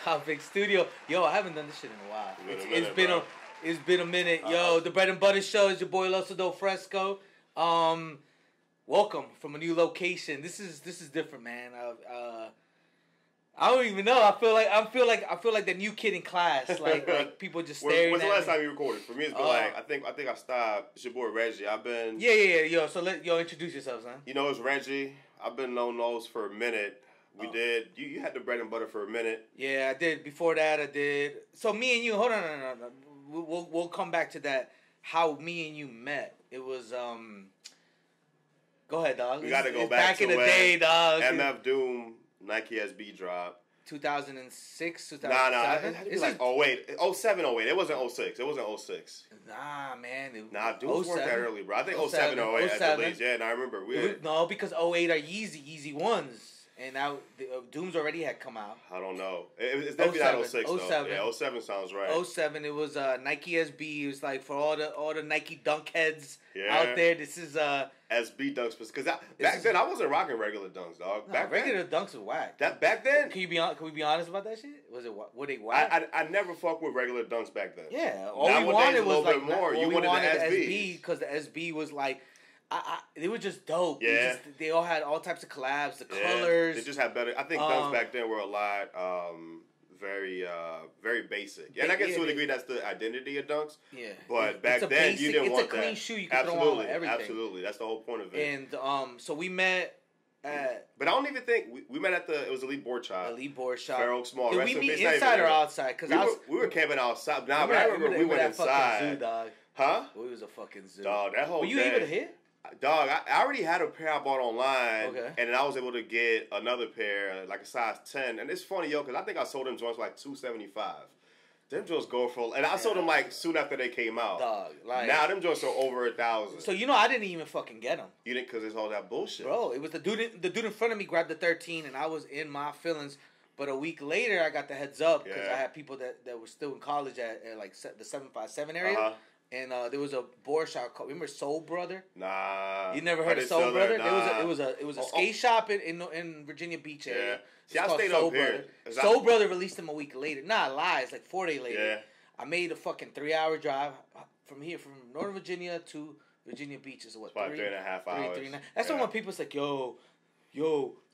Topic Studio. Yo, I haven't done this shit in a while. It's been a minute. Yo, the Bread and Butter Show is your boy Loso Do Fresco. Welcome from a new location. This is different, man. I don't even know. I feel like the new kid in class. Like people just staring. When's the last time you recorded? For me, it's been I think I stopped. It's your boy Reggie. I've been. Yeah. Yo, so introduce yourself, son. You know, it's Reggie. I've been known those for a minute. We did. You had the Bread and Butter for a minute. Yeah, I did. Before that, I did. So me and you. Hold on, no. We'll come back to that. How me and you met. It was Go ahead, dog. We got to go back to in the day, dog. MF Doom Nike SB drop. 2006, 2007? Nah. It's like 08. 07, 08. It wasn't 06. It wasn't 06. Nah, man. Dudes weren't that early, bro. I think 07, 08 at the least. Yeah, and I remember. No, because 08 are Yeezy ones. And now Dooms already had come out. I don't know. It's definitely not 06 though. 07. Yeah, 07 sounds right. 07. It was Nike SB. It was like for all the Nike dunk heads out there. This is SB dunks because back then I wasn't rocking regular dunks, dog. Regular dunks was whack. Back then. Can we be honest about that shit? Were they whack? I never fucked with regular dunks back then. Yeah. All we wanted was like more. You wanted the SB because the SB was like. They were just dope. Yeah. They all had all types of collabs, the colors. They just had better. I think dunks back then were a lot very basic. And I guess to a degree that's the identity of dunks. Yeah. But back then you didn't want that. It's a clean shoe you can throw on everything. Absolutely. That's the whole point of it. And so we met at... But I don't even think... We met at it was Elite Board Shop. Elite Board Shop. Fair Oak Small. Did we meet inside or outside? We were camping outside. Nah, but I remember we went inside. Zoo, dog. Huh? We was a fucking zoo. Dog, that whole Were you able to hit? Dog, I already had a pair I bought online, and then I was able to get another pair, like a size 10. And it's funny, yo, because I think I sold them joints for like $275. Them joints go for, and I sold them like soon after they came out. Dog, like now them joints are over $1,000. So I didn't even fucking get them. You didn't, because it's all that bullshit, bro. It was the dude in front of me grabbed the 13, and I was in my feelings. But a week later, I got the heads up because I had people that were still in college at like the 757 area. And there was a board shop called, remember Soul Brother? Nah. You never heard of Soul Brother? Nah. It was a skate shop in Virginia Beach area. See, I stayed up here. Soul Brother released them a week later. Nah, lies, like 4 days later. Yeah. I made a fucking 3-hour drive from Northern Virginia to Virginia Beach. Is what? It's about 3.5 hours. 3.5. That's when people's like, yo,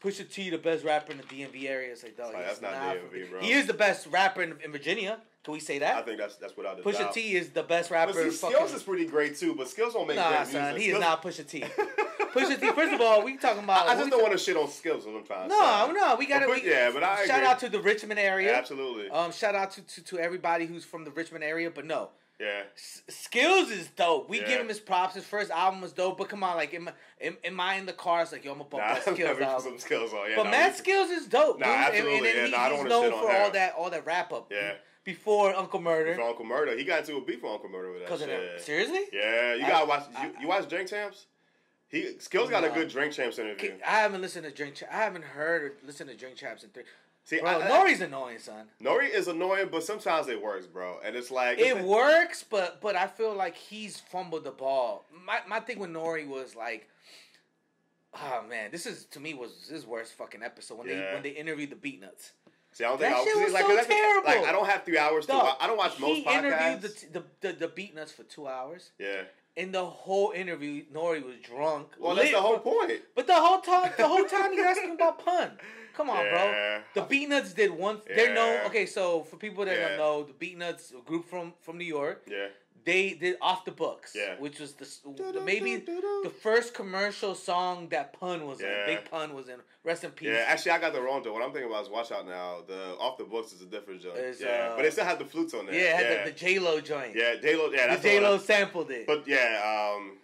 Pusha T, the best rapper in the DMV area. It's like, dog, that's not DMV, bro. He is the best rapper in Virginia. Can we say that? I think that's without a doubt. Pusha T is the best rapper. But Skills is pretty great too, but Skills don't make great music. Nah, son, he is not Pusha T. Pusha T. First of all, we talking about. I just don't want to shit on Skills. What I'm trying to say. No, we got to. But I agree. Shout out to the Richmond area. Absolutely. Shout out to everybody who's from the Richmond area, but no. Yeah. Skills is dope. We give him his props. His first album was dope, but come on, like, am I in the car? It's like, yo, I'm gonna bump that Skills album. Some Skills on. Yeah, but Mad Skills is dope. Nah, absolutely. And I don't he's want to shit known on for all that wrap up. Yeah. Before Uncle Murder. Before Uncle Murder. He got into a beef with Uncle Murder with that shit. Seriously? Yeah. You gotta watch. You watch Drink Champs? Skills got a good Drink Champs interview. I haven't listened to Drink Champs. I haven't heard or listened to Drink Champs in 3. See, bro, Nori's annoying, son. Nori is annoying, but sometimes it works, bro. And it's like... It works, but I feel like he's fumbled the ball. My thing with Nori was like... Oh, man. This is, to me, was his worst fucking episode. When they interviewed the Beatnuts. See, I don't think that shit was so terrible. Like, I don't have 3 hours to watch. I don't watch most podcasts. He interviewed the Beatnuts for 2 hours. Yeah. In the whole interview, Nori was drunk. Well, that's the whole point. But the whole time he's asking about pun. Come on, bro. The Beatnuts did one. They're known. Okay, so for people that don't know, the Beatnuts, a group from New York. Yeah. They did Off the Books, which was maybe the first commercial song that Pun was in. Big Pun was in. Rest in peace. Yeah, actually, I got the wrong joint. What I'm thinking about is Watch Out Now. The Off the Books is a different joint. But it still had the flutes on there. Yeah, it had the J-Lo joint. Yeah, J-Lo. Yeah, that's the J-Lo sampled it. But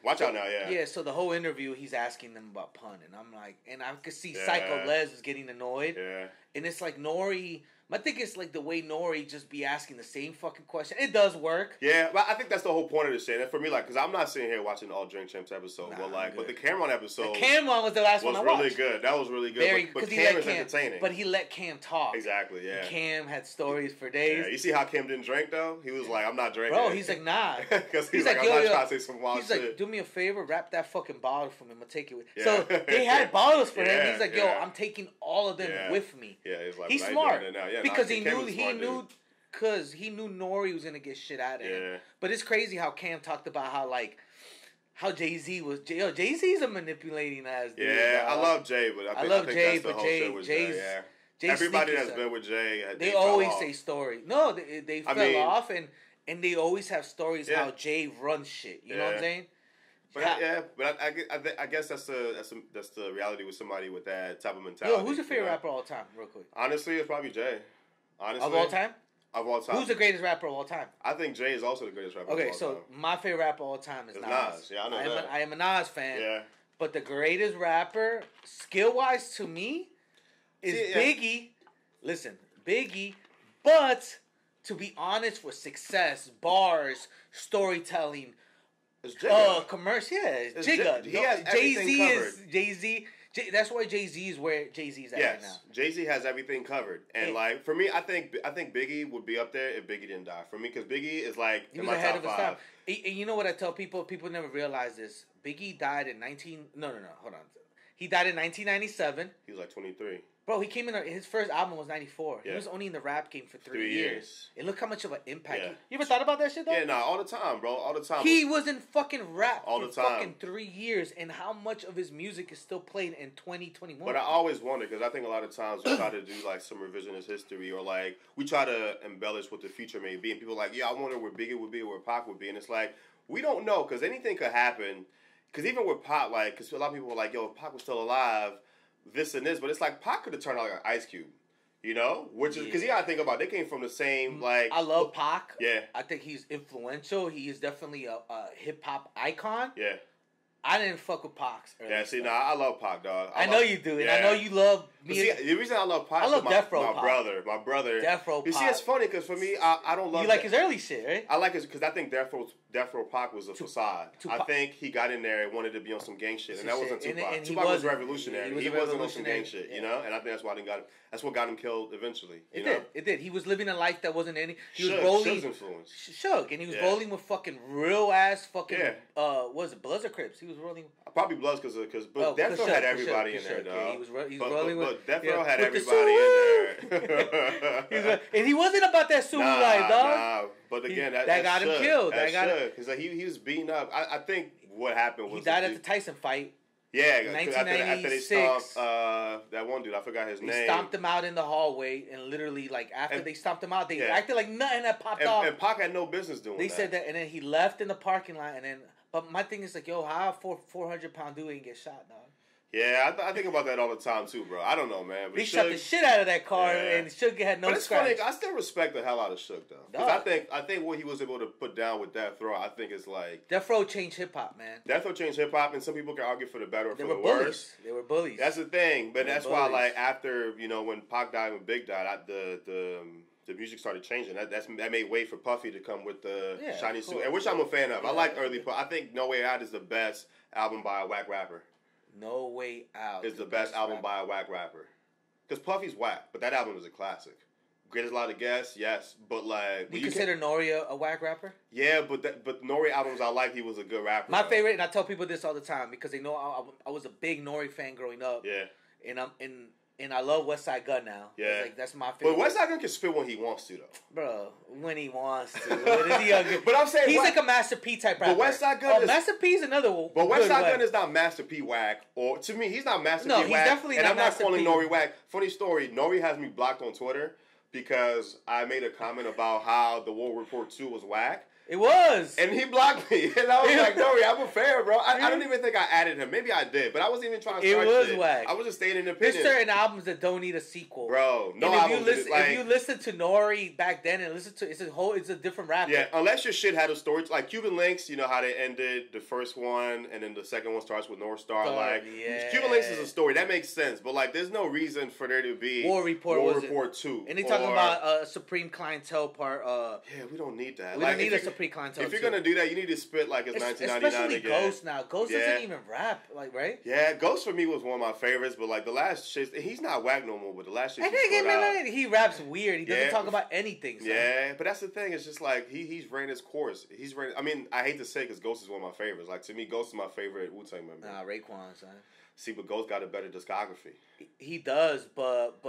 Watch Out Now. Yeah. Yeah, so the whole interview, he's asking them about Pun, and I'm like, and I could see Psycho Les is getting annoyed. Yeah. And it's like Nori. I think it's like the way Nori just be asking the same fucking question. It does work. Yeah, but I think that's the whole point of this shit. And for me, like, because I'm not sitting here watching all Drink Champs episodes, but the Cameron episode. The Cameron was the last one I watched. Was really good. That was really good. But Cam is entertaining. But he let Cam talk. Exactly. Yeah. And Cam had stories for days. Yeah. You see how Cam didn't drink though? He was like, "I'm not drinking." Bro, he's like, "Nah." Because he's like, "I'm not trying to say some wild shit." He's like, "Do me a favor, wrap that fucking bottle for me. I'm gonna take it with." Yeah. So they had bottles for him. He's like, "Yo, I'm taking all of them with me." Yeah, he's like, he's smart. Yeah, Yeah, because he knew Nori was gonna get shit out of him. But it's crazy how Cam talked about how Jay-Z was. Jay-Z's a manipulating ass dude. Yeah, I love Jay, but I think that's the whole shit with Jay. Yeah. Everybody that's been with Jay, they always say stories. No, they fell off, and they always have stories how Jay runs shit. You know what I'm saying? But I guess that's the reality with somebody with that type of mentality. Yo, who's your favorite rapper of all time, real quick? Honestly, it's probably Jay. Honestly, of all time. Of all time. Who's the greatest rapper of all time? I think Jay is also the greatest rapper of all time. Okay, so my favorite rapper of all time is Nas. Yeah, I know that. I am a Nas fan. Yeah. But the greatest rapper, skill-wise to me, is Biggie. Listen, Biggie. But to be honest, with success, bars, storytelling, commercial, it's Jigga. He has everything covered. Jay-Z. That's why Jay-Z is where Jay-Z's at right now. Jay-Z has everything covered. And, like, for me, I think Biggie would be up there if Biggie didn't die. For me, because Biggie is, like, he was ahead of his time. And you know what I tell people? People never realize this. Biggie died in hold on. He died in 1997. He was, like, 23. Bro, he came in. His first album was 94. Yeah. He was only in the rap game for 3 years. And look how much of an impact. Yeah. You ever thought about that shit though? Yeah, nah, all the time, bro. All the time. He was in fucking rap all for the time. Fucking 3 years, and how much of his music is still played in 2021? But I always wonder, because I think a lot of times we try to do like some revisionist history, or like we try to embellish what the future may be, and people are like, yeah, I wonder where Biggie would be, where Pac would be, and it's like we don't know, because anything could happen. Because even with Pac, like, because a lot of people were like, yo, if Pac was still alive, this and this, but it's like Pac could have turned out like an Ice Cube, you know, which is because you gotta think about it, they came from the same like. I love Pac. Yeah, I think he's influential. He is definitely a hip hop icon. Yeah, I didn't fuck with Pac's. Yeah, see, I love Pac, dog. I know you do, and I know you love me. See, the reason I love Pac is my brother. Death Row Pac. You see, it's funny because for me, I don't love. You like his early shit, right? I like his because I think Death Row Pac was a facade. I think he got in there and wanted to be on some gang shit, and that wasn't Tupac. Tupac was revolutionary. He wasn't on some gang shit, you know. And I think that's why they got him. That's what got him killed eventually. It did. He was living a life that wasn't any. He was rolling. Suge, and he was rolling with fucking real ass fucking. What was it, Bloods or Crips? He was rolling. Probably Bloods because Death Row had everybody in there, dog. Yeah, he was rolling with. Death Row had everybody in there. And he wasn't about that Sioux life, dog. Nah, but again, that got him killed. That got him because he was beaten up. I think what happened was he died at the Tyson fight. Yeah, after they stomped that one dude, I forgot his name. They stomped him out in the hallway, and literally, like after they stomped him out, they acted like nothing had popped off. And Pac had no business doing that. They said that, and then he left in the parking lot, and then. But my thing is like, yo, how a 400-pound dude ain't get shot, dog? Yeah, I think about that all the time too, bro. I don't know, man. But he shot the shit out of that car, and Suge had no. But it's scratch. Funny. I still respect the hell out of Suge, though. Because I think what he was able to put down with Death Row, I think is like Death Row changed hip hop, man. Death Row changed hip hop, and some people can argue for the better or for the worse. They were bullies. That's the thing, but that's why, like after when Pac died and Big died, the music started changing. That made way for Puffy to come with the shiny suit, and which I'm a fan of. I like early Puffy. I think No Way Out is the best album by a whack rapper. No Way Out is the best album by a whack rapper. Because Puffy's whack, but that album is a classic. Greatest Lot of Guests, yes, but like... Do you consider Nori a whack rapper? Yeah, but Nori albums, I like. He was a good rapper. My favorite, and I tell people this all the time, because they know I was a big Nori fan growing up. Yeah. And I love West Side Gun now. Yeah. Like, that's my favorite. But West Side Gun can spit when he wants to, though. Bro, when he wants to. But I'm saying... He's like a Master P type rapper. But West Side Gun is... Master P is another one. But West Side Gun is not Master P whack. Or, to me, he's not Master P whack. No, he's definitely not Master P. And I'm not calling Nori whack. Funny story, Nori has me blocked on Twitter because I made a comment about how the War Report 2 was whack. It was. And he blocked me. And I was like, Nori, I'm a fan, bro. I don't even think I added him. Maybe I did. But I wasn't even trying to start shit. It was whack. I was just stating an opinion. There's certain albums that don't need a sequel. Bro, if you listen to Nori back then and listen to... It's a different rapper. Yeah, unless your shit had a story. Like Cuban Links, you know how they ended the first one and then the second one starts with North Star. Cuban Links is a story. That makes sense. But like there's no reason for there to be War Report 2. And they talking about Supreme Clientele part. Yeah, we don't need that. We don't need a Supreme Clientele. If you're going to do that, you need to spit like it's 1999 again. Especially Ghost now. Ghost doesn't even rap, like, right? Yeah, Ghost for me was one of my favorites, but like the last shit, he's not whack no more, but the last shit he raps weird. He doesn't talk about anything. So. Yeah, but that's the thing. It's just like he's ran his course. I mean, I hate to say because Ghost is one of my favorites. Like to me, Ghost is my favorite Wu-Tang member. Nah, Raekwon, son. See, but Ghost got a better discography. He does, but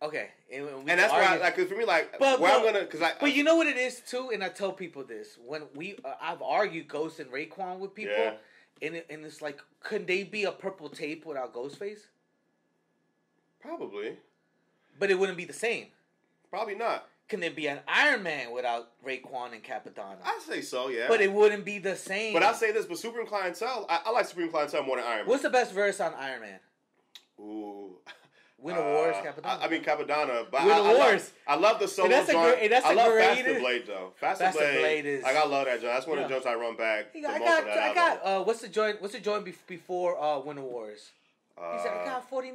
Okay, and that's why, like, for me, like, I'm gonna, because But you know what it is too, and I tell people this when I've argued Ghost and Raekwon with people, and it's like, couldn't they be a purple tape without Ghostface? Probably, but it wouldn't be the same. Probably not. Can there be an Iron Man without Raekwon and Capadonna? I say so, yeah. But it wouldn't be the same. But I say this, but Supreme Clientele, I like Supreme Clientele more than Iron Man. What's the best verse on Iron Man? Ooh. Win Awards, Capadonna. I mean Capadonna, but Win Awards. I love the solo joint. I love Faster Blade though. Faster Blade is like, I love that joint. That's one of the joints I run back. I got what's the joint before Win Awards? He said, I got 40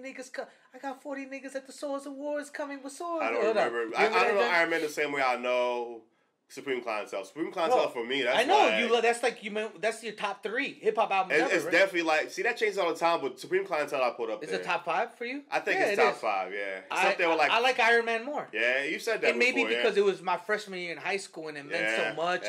niggas at the Swords Awards coming with swords. I don't remember. I don't know Iron Man the same way I know Supreme Clientele. Supreme Clientele for me, that's that's your top 3 hip hop albums. It's definitely like, see, that changes all the time, but Supreme Clientele I put up there. Is it top 5 for you? I think it's top 5. Yeah, it's up there with like. I like Iron Man more. Yeah, you said that. And maybe because it was my freshman year in high school and it meant so much,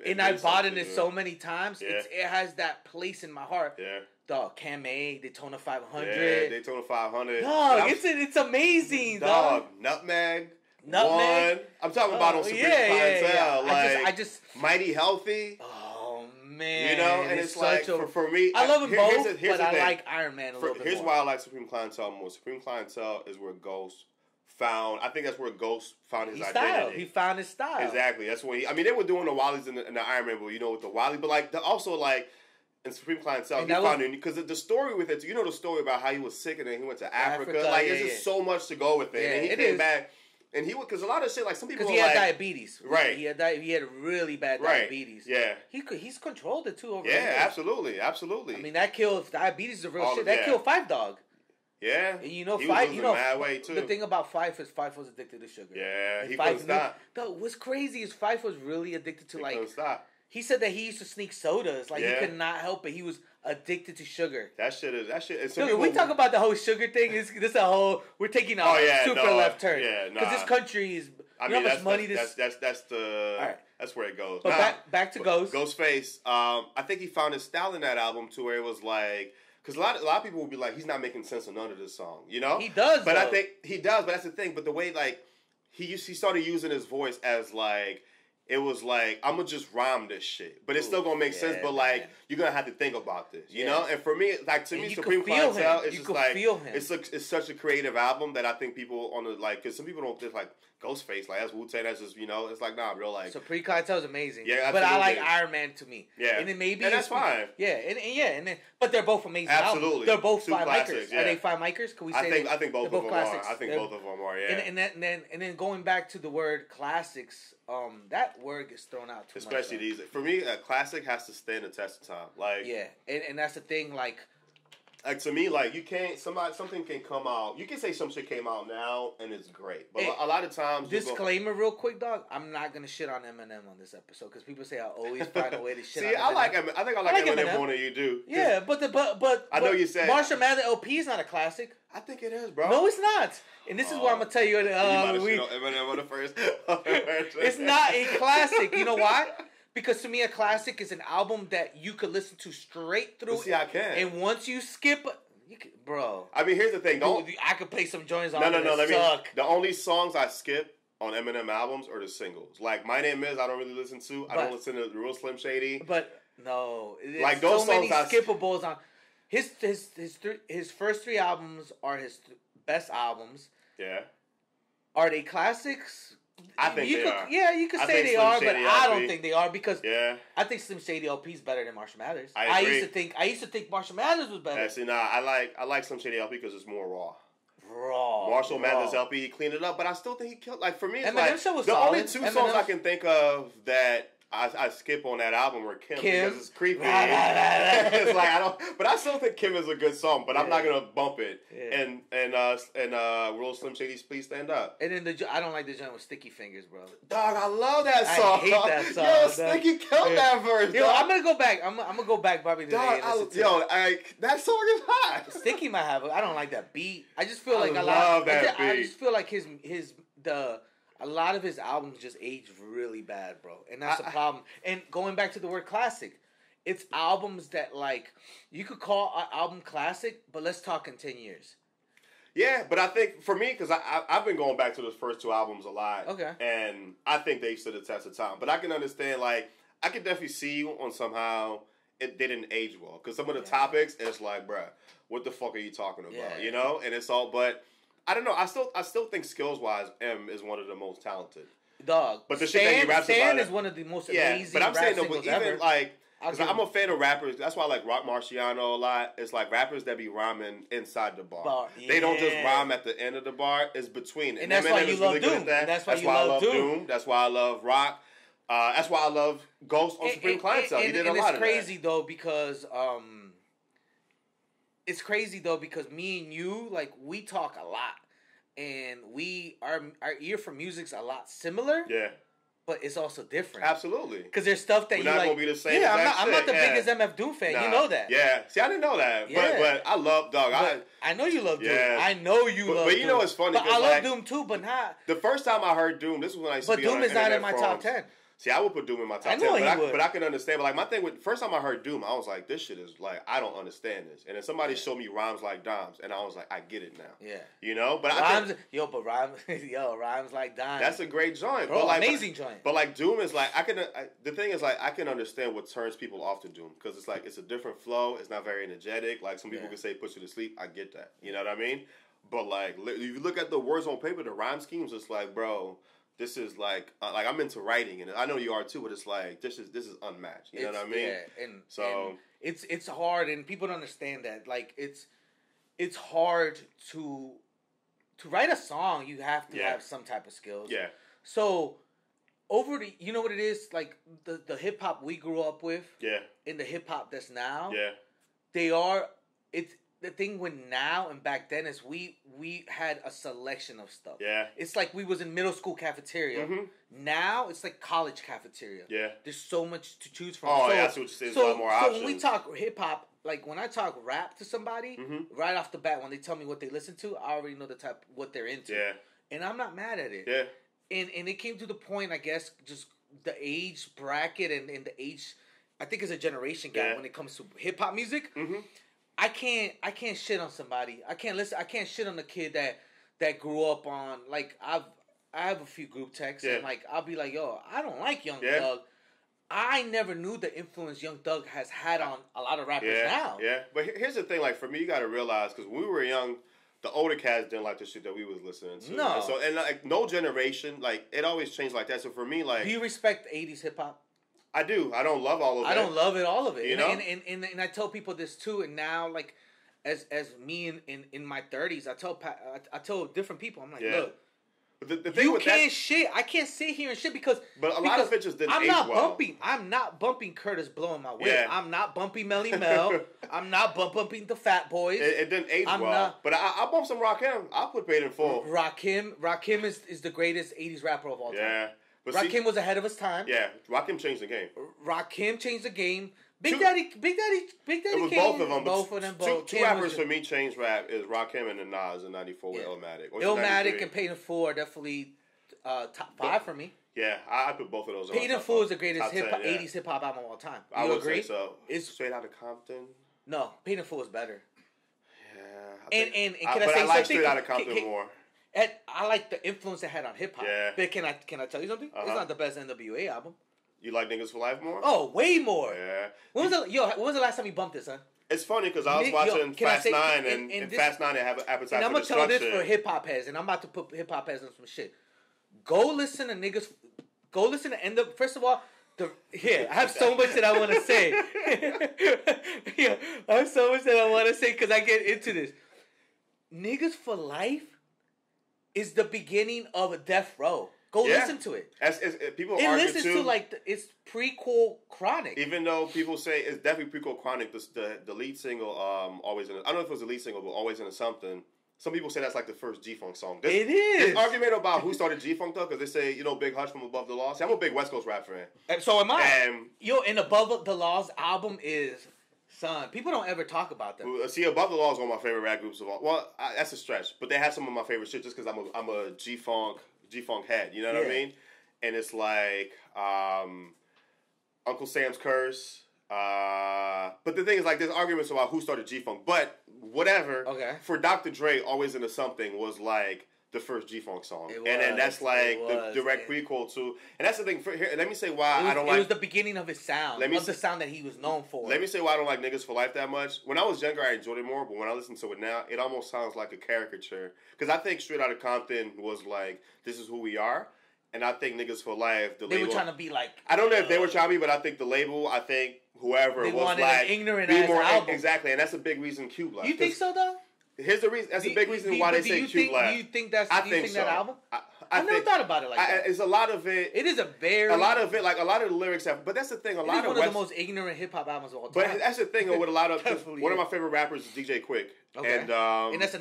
and I bought it so many times. It has that place in my heart. Yeah. Dog, Cam A, Daytona 500. Yeah, Daytona 500. Dog, it's amazing, dog. Nutmeg. One. I'm talking about on Supreme Clientele. Like, I just Mighty Healthy. Oh, man. You know, and it's like, for me. I love them both, but I like Iron Man a little bit more. Here's why I like Supreme Clientele more. Supreme Clientele is where Ghost found, I think that's where Ghost found his identity. He found his style. Exactly. That's when they were doing the Wallies in the Iron Man, but you know, with the Wally, but like, also like, in Supreme Clientele, he found it, because the story with it, you know the story about how he was sick and then he went to Africa. Like, there's just so much to go with it. And he came back, and because a lot of shit, like, some people because he had diabetes. Right. He had really bad diabetes. Yeah. He's controlled it too over Yeah, absolutely. I mean, that kills, diabetes is a real shit. That killed Five Dog. Yeah. And you know, Five, mad weight too. The thing about Fife is Fife was addicted to sugar. Yeah, he couldn't stop. What's crazy is Fife was really addicted to, couldn't stop. He said that he used to sneak sodas. Like, he could not help it. He was addicted to sugar. That shit is. Dude, we talk about the whole sugar thing. This a whole. We're taking a super left turn. Yeah, because this country is. I mean, that's money. That's the. All right. That's where it goes. But back to Ghost. Ghostface. I think he found his style in that album to where it was like. Because a lot of people will be like, he's not making sense of none of this song, you know? He does, but I think he does. But that's the thing. But the way, like, he started using his voice as like. It was like, I'm going to just rhyme this shit. But it's still going to make sense. But, like, you're going to have to think about this, you know? And for me, like, to me, Supreme Clientele is just like, it's such a creative album that I think people on the, like, because some people don't just, like, Ghostface, like, that's Wu-Tang, that's just, you know, it's like, nah, bro, like. Supreme Clientele is amazing. Yeah, absolutely. But I like Iron Man to me. Yeah. And then maybe. And that's fine. Yeah, and then, but they're both amazing Absolutely. albums. They're both 5 classics, micers. Are they 5 micers? Can we say I think both of them classics? are. I think both of them are, yeah. And then going back to the word classics, that word gets thrown out too much. Especially these. For me, a classic has to stand the test of time. Like, yeah, and that's the thing, like to me, like, you can't, something can come out. You can say some shit came out now and it's great, but a lot of times. Disclaimer, real quick, dog. I'm not gonna shit on Eminem on this episode because people say I always find a way to shit. See, on Eminem. I think I like Eminem more than you do. Yeah, but I know you said Marshall Mathers LP is not a classic. I think it is, bro. No, it's not. And this is what I'm gonna tell you. You might have shit on Eminem on the first. It's not a classic. You know why? Because to me, a classic is an album that you could listen to straight through. See, I can. And once you skip, bro. I mean, here's the thing. I could play some joints on. No. The only songs I skip on Eminem albums are the singles. Like My Name Is, I don't really listen to. I don't listen to Real Slim Shady. But no, like those so songs, many skippables on his first 3 albums are his best albums. Yeah. Are they classics? I think they are. Yeah, you could say they are, but I don't think they are because I think Slim Shady LP is better than Marshall Mathers. I agree. I used to think Marshall Mathers was better. Yeah, see, I like Slim Shady LP because it's more raw. Marshall Mathers LP, he cleaned it up, but I still think he killed. Like for me, it's like the only 2 songs I can think of that I skip on that album were Kim because it's creepy. It's like I don't, but I still think Kim is a good song, but I'm not gonna bump it. Yeah. And Real Slim Shady's Please Stand Up. And then I don't like the joint with Sticky Fingers, bro. Dog, I love that song. I hate that song. Yo, Sticky killed that verse. Yo, I'm gonna go back. I'm gonna go back probably today. Dog, that song is hot. Sticky might have. I don't like that beat. I just feel like I just feel like a lot of his albums just aged really bad, bro. And that's the problem. And going back to the word classic, it's albums that, like, you could call an album classic, but let's talk in 10 years. Yeah, but I think for me, because I've been going back to those first two albums a lot. Okay. And I think they stood the test of time. But I can understand, like, I can definitely see you on somehow they didn't age well. Because some of the topics, it's like, bruh, what the fuck are you talking about? Yeah. You know? And it's all, but I don't know. I still think skills-wise, M is one of the most talented. Dog. But the shit that he raps Stan about is one of the most amazing but I'm rap saying, though, singles but even, ever. like, because I'm a fan of rappers. That's why I like Rock Marciano a lot. It's like rappers that be rhyming inside the bar. They don't just rhyme at the end of the bar. It's between. And that's why you love Doom. That's why I love Doom. That's why I love Rock. That's why I love Ghost on Supreme Clientele. He did a lot of that. It's crazy though because me and you, like, we talk a lot. And our ear for music's a lot similar. Yeah. But it's also different. Absolutely. Because there's stuff that We're you not like. Gonna be the same I'm not the biggest MF Doom fan. You know that. Yeah. See, I didn't know that. Yeah. But I love Dog. I know you love Doom. Yeah. I know you love Doom. But you know what's funny? But I love Doom too, but not. The first time I heard Doom, this was when I used to be on But Doom is not in my top 10. See, I would put Doom in my top 10, but I can understand. But like my thing with first time I heard Doom, I was like, this shit is like I don't understand this. And then somebody showed me Rhymes Like Dimes, and I was like, I get it now. Yeah, you know. But Rhymes Like Dimes. That's a great joint, bro. But like, amazing joint. But like Doom is like the thing is like I can understand what turns people off to Doom because it's like it's a different flow. It's not very energetic. Like some people can say push you to sleep. I get that. You know what I mean? But like if you look at the words on paper, the rhyme schemes, it's like, bro. This is like I'm into writing, and I know you are too. But it's like this is unmatched. You know what I mean? Yeah, and it's hard, and people don't understand that. Like it's hard to write a song. You have to have some type of skills. Yeah. So you know what it is like the hip hop we grew up with. Yeah. And the hip hop that's now. Yeah. It's the thing with now and back then is we had a selection of stuff. Yeah. It's like we was in middle school cafeteria. Mm-hmm. Now it's like college cafeteria. Yeah. There's so much to choose from. Oh, that's what you say. There's a lot more options. So when we talk hip hop, like when I talk rap to somebody, right off the bat, when they tell me what they listen to, I already know what they're into. Yeah. And I'm not mad at it. Yeah. And it came to the point, I guess, just the age bracket and the age, I think it's a generation gap when it comes to hip hop music. Mm-hmm. I can't shit on somebody. I can't shit on the kid that grew up on, like, I have a few group texts and like I'll be like, yo, I don't like Young Thug. I never knew the influence Young Thug has had on a lot of rappers now. Yeah, but here's the thing, like for me, you got to realize because when we were young, the older cats didn't like the shit that we was listening to. No, and like no generation, like it always changed like that. So for me, like, do you respect 80s hip hop? I do. I don't love all of it. I don't love it, all of it. You know? And I tell people this too. And now, like, as me in my 30s, I tell different people, I'm like, look, but the thing you can't shit. I can't sit here and shit because a lot of it just didn't age well. I'm not bumping Curtis Blow in my way. Yeah. I'm not bumping Melly Mel. I'm not bumping the Fat Boys. It didn't age well. But I bump some Rakim. I'll put Paid in Full. Rakim is the greatest 80s rapper of all time. Yeah. Rakim was ahead of his time. Yeah, Rakim changed the game. Rakim changed the game. Big Daddy. It was both of them. Two rappers for me changed rap is Rakim and then Nas in '94 with Illmatic. Illmatic and Paid in Full are definitely top 5 for me. Yeah, I put both of those. Paid in Full is the greatest 80s hip hop album of all time. I would agree? Say so. It's Straight Outta Compton. No, Paid in Full is better. Yeah, and can I say like something? Straight Outta Compton more. I like the influence it had on hip hop. Yeah. But can I tell you something? It's not the best NWA album. You like Niggas for Life more? Oh, way more. Yeah. When was the last time you bumped this, son? It's funny because I was watching Fast 9 and Fast 9 they have an appetite for destruction. And I'm gonna tell this for hip hop heads, and I'm about to put hip hop heads on some shit. Go listen to niggas. Go listen to end up. First of all, I have so much that I want to say. I have so much that I want to say because I get into this. Niggas for Life is the beginning of a Death Row. Go listen to it. People argue listens too. To like it's prequel Chronic. Even though people say it's definitely prequel Chronic, the lead single Always in. I don't know if it was the lead single, but Always in Something. Some people say that's like the first G-Funk song. It is. There's argument about who started G-Funk though, because they say Big Hush from Above the Law. See, I'm a big West Coast rap fan. And so am I. And Above the Law's album is. Son, people don't ever talk about them. See, Above the Law is one of my favorite rap groups of all. Well, that's a stretch, but they have some of my favorite shit just because I'm a G-Funk head. You know what I mean? And it's like Uncle Sam's Curse. But the thing is, like, there's arguments about who started G-Funk. But whatever. Okay. For Dr. Dre, Always Into Something was like the first G-Funk song. And then that's like the direct prequel to. And that's the thing. Here, let me say why I don't like. It was the beginning of his sound. The sound that he was known for. Let me say why I don't like Niggas for Life that much. When I was younger, I enjoyed it more. But when I listen to it now, it almost sounds like a caricature. Because I think Straight Outta Compton was like, this is who we are. And I think Niggas for Life, the label. They were trying to be like. I don't know if they were trying to be, but I think the label, whoever they was wanted like. An ignorant ass album. Exactly. And that's a big reason Cube left. You think so, though? Here's the reason. That's a big reason why they say Cube left. Do you think that's? Do you think that album? I never thought about it like that. It's a lot of it. It is a lot of it. Like a lot of the lyrics have. But that's the thing. One of the most ignorant hip hop albums of all time. But that's the thing with a lot of. One of my favorite rappers is DJ Quick. Okay. And that's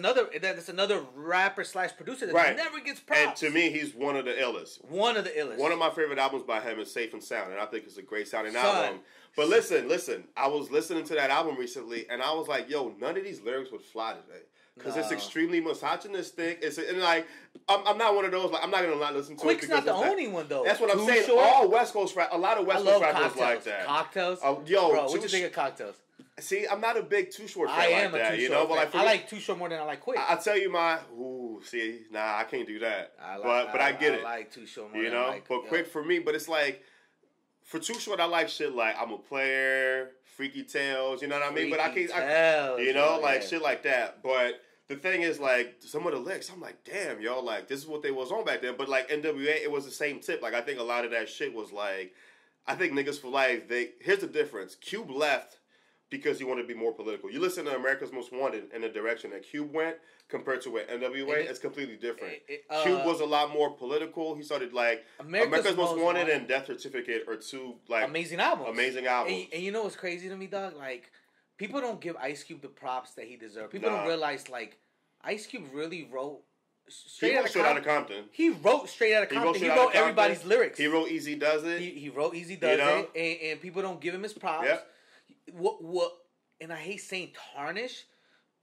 another rapper / producer that never gets props. And to me, he's one of the illest. One of the illest. One of my favorite albums by him is Safe and Sound, and I think it's a great sounding album. But listen. I was listening to that album recently, and I was like, yo, none of these lyrics would fly today. Because it's extremely misogynistic. And like, I'm not one of those, like, I'm not going to not listen to Quick's it. Quick's not the only one, though. That's what I'm saying. All West Coast a lot of West Coast rappers like that. Cocktails? Yo, bro, what you think of Cocktails? See, I'm not a big Too Short fan like that. You know, but like, I like Too Short more than I like Quick. I'll tell you I can't do that. But I get it. I like Too Short more than I like. But Quick for me, but it's like, for Too Short, I like shit like I'm a Player, Freaky Tales, you know what I mean? But I can't, shit like that. But the thing is, like, some of the lyrics, I'm like, damn, yo, like, this is what they was on back then. But, like, NWA, it was the same tip. Like, I think a lot of that shit was, like, I think Niggas for Life, here's the difference. Cube left because he wanted to be more political. You listen to America's Most Wanted in the direction that Cube went compared to where NWA, it's completely different. Cube was a lot more political. He started, like, America's Most Wanted and Death Certificate are two, like, amazing albums. And you know what's crazy to me, dog? Like, people don't give Ice Cube the props that he deserved. People don't realize, like, Ice Cube really wrote Straight Outta Compton. He wrote Straight Outta Compton. He wrote everybody's lyrics. He wrote Easy Does It. He wrote Easy Does It, and people don't give him his props. Yep. What? And I hate saying tarnish.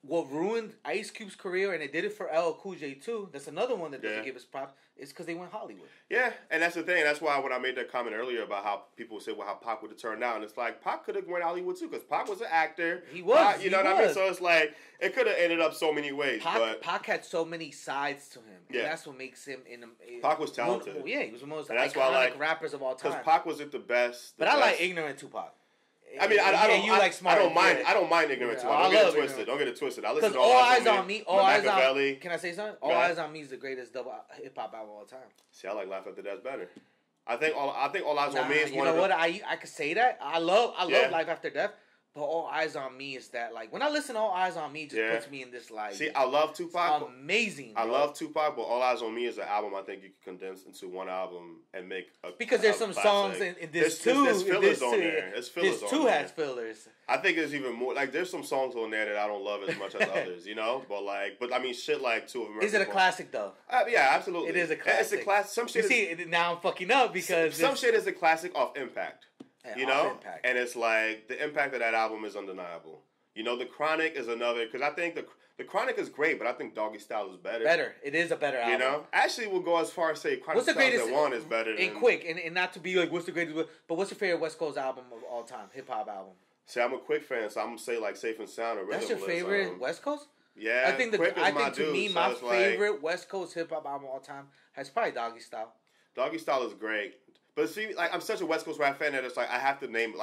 What ruined Ice Cube's career, and it did it for LL Cool J too. That's another one that doesn't give us props. It's because they went Hollywood. Yeah, and that's the thing. That's why when I made that comment earlier about how people say, well, how Pac would have turned out, and it's like Pac could have went Hollywood too, because Pac was an actor. He was. You know what I mean? So it's like it could have ended up so many ways. Pac had so many sides to him. And that's what makes him Pac was talented. He was the most iconic rappers of all time. Because Pac wasn't the best. But I like ignorant Tupac. I mean, I don't mind ignorant too. Don't get it twisted. I listen to All Eyes on Me. Can I say something? All Eyes on Me is the greatest double hip hop album of all time. See, I like Life After Death better. I think All Eyes on Me is one of the... You know what? I could say that. I love Life After Death. But All Eyes on Me is that, like, when I listen to All Eyes on Me, it just puts me in this, like... See, I love Tupac. Amazing, bro. I love Tupac, but All Eyes on Me is an album I think you can condense into one album and make a... Because there's some songs in this, too. There's fillers on there. There's fillers on there. This, too, has fillers. I think there's even more... Like, there's some songs on there that I don't love as much as others, you know? But, I mean, shit like Two of American... Is it a classic, though? Yeah, absolutely. It is a classic. It's a classic. Some shit now I'm fucking up because... Some shit is a classic off impact. You know, impact. And it's like the impact of that album is undeniable. You know, The Chronic is another, because I think the Chronic is great, but I think Doggy Style is better. It is a better album. You know, actually, we'll go as far as say Chronic Styles That One is better. And Quick, and not to be like what's the greatest, but what's your favorite West Coast album of all time, hip hop album? See, I'm a Quick fan, so I'm gonna say like Safe and Sound or Rhythm. That's your favorite West Coast? Yeah, I think to me my favorite West Coast hip hop album of all time has probably Doggy Style. Doggy Style is great. But see, like, I'm such a West Coast rap fan that it's like I have to name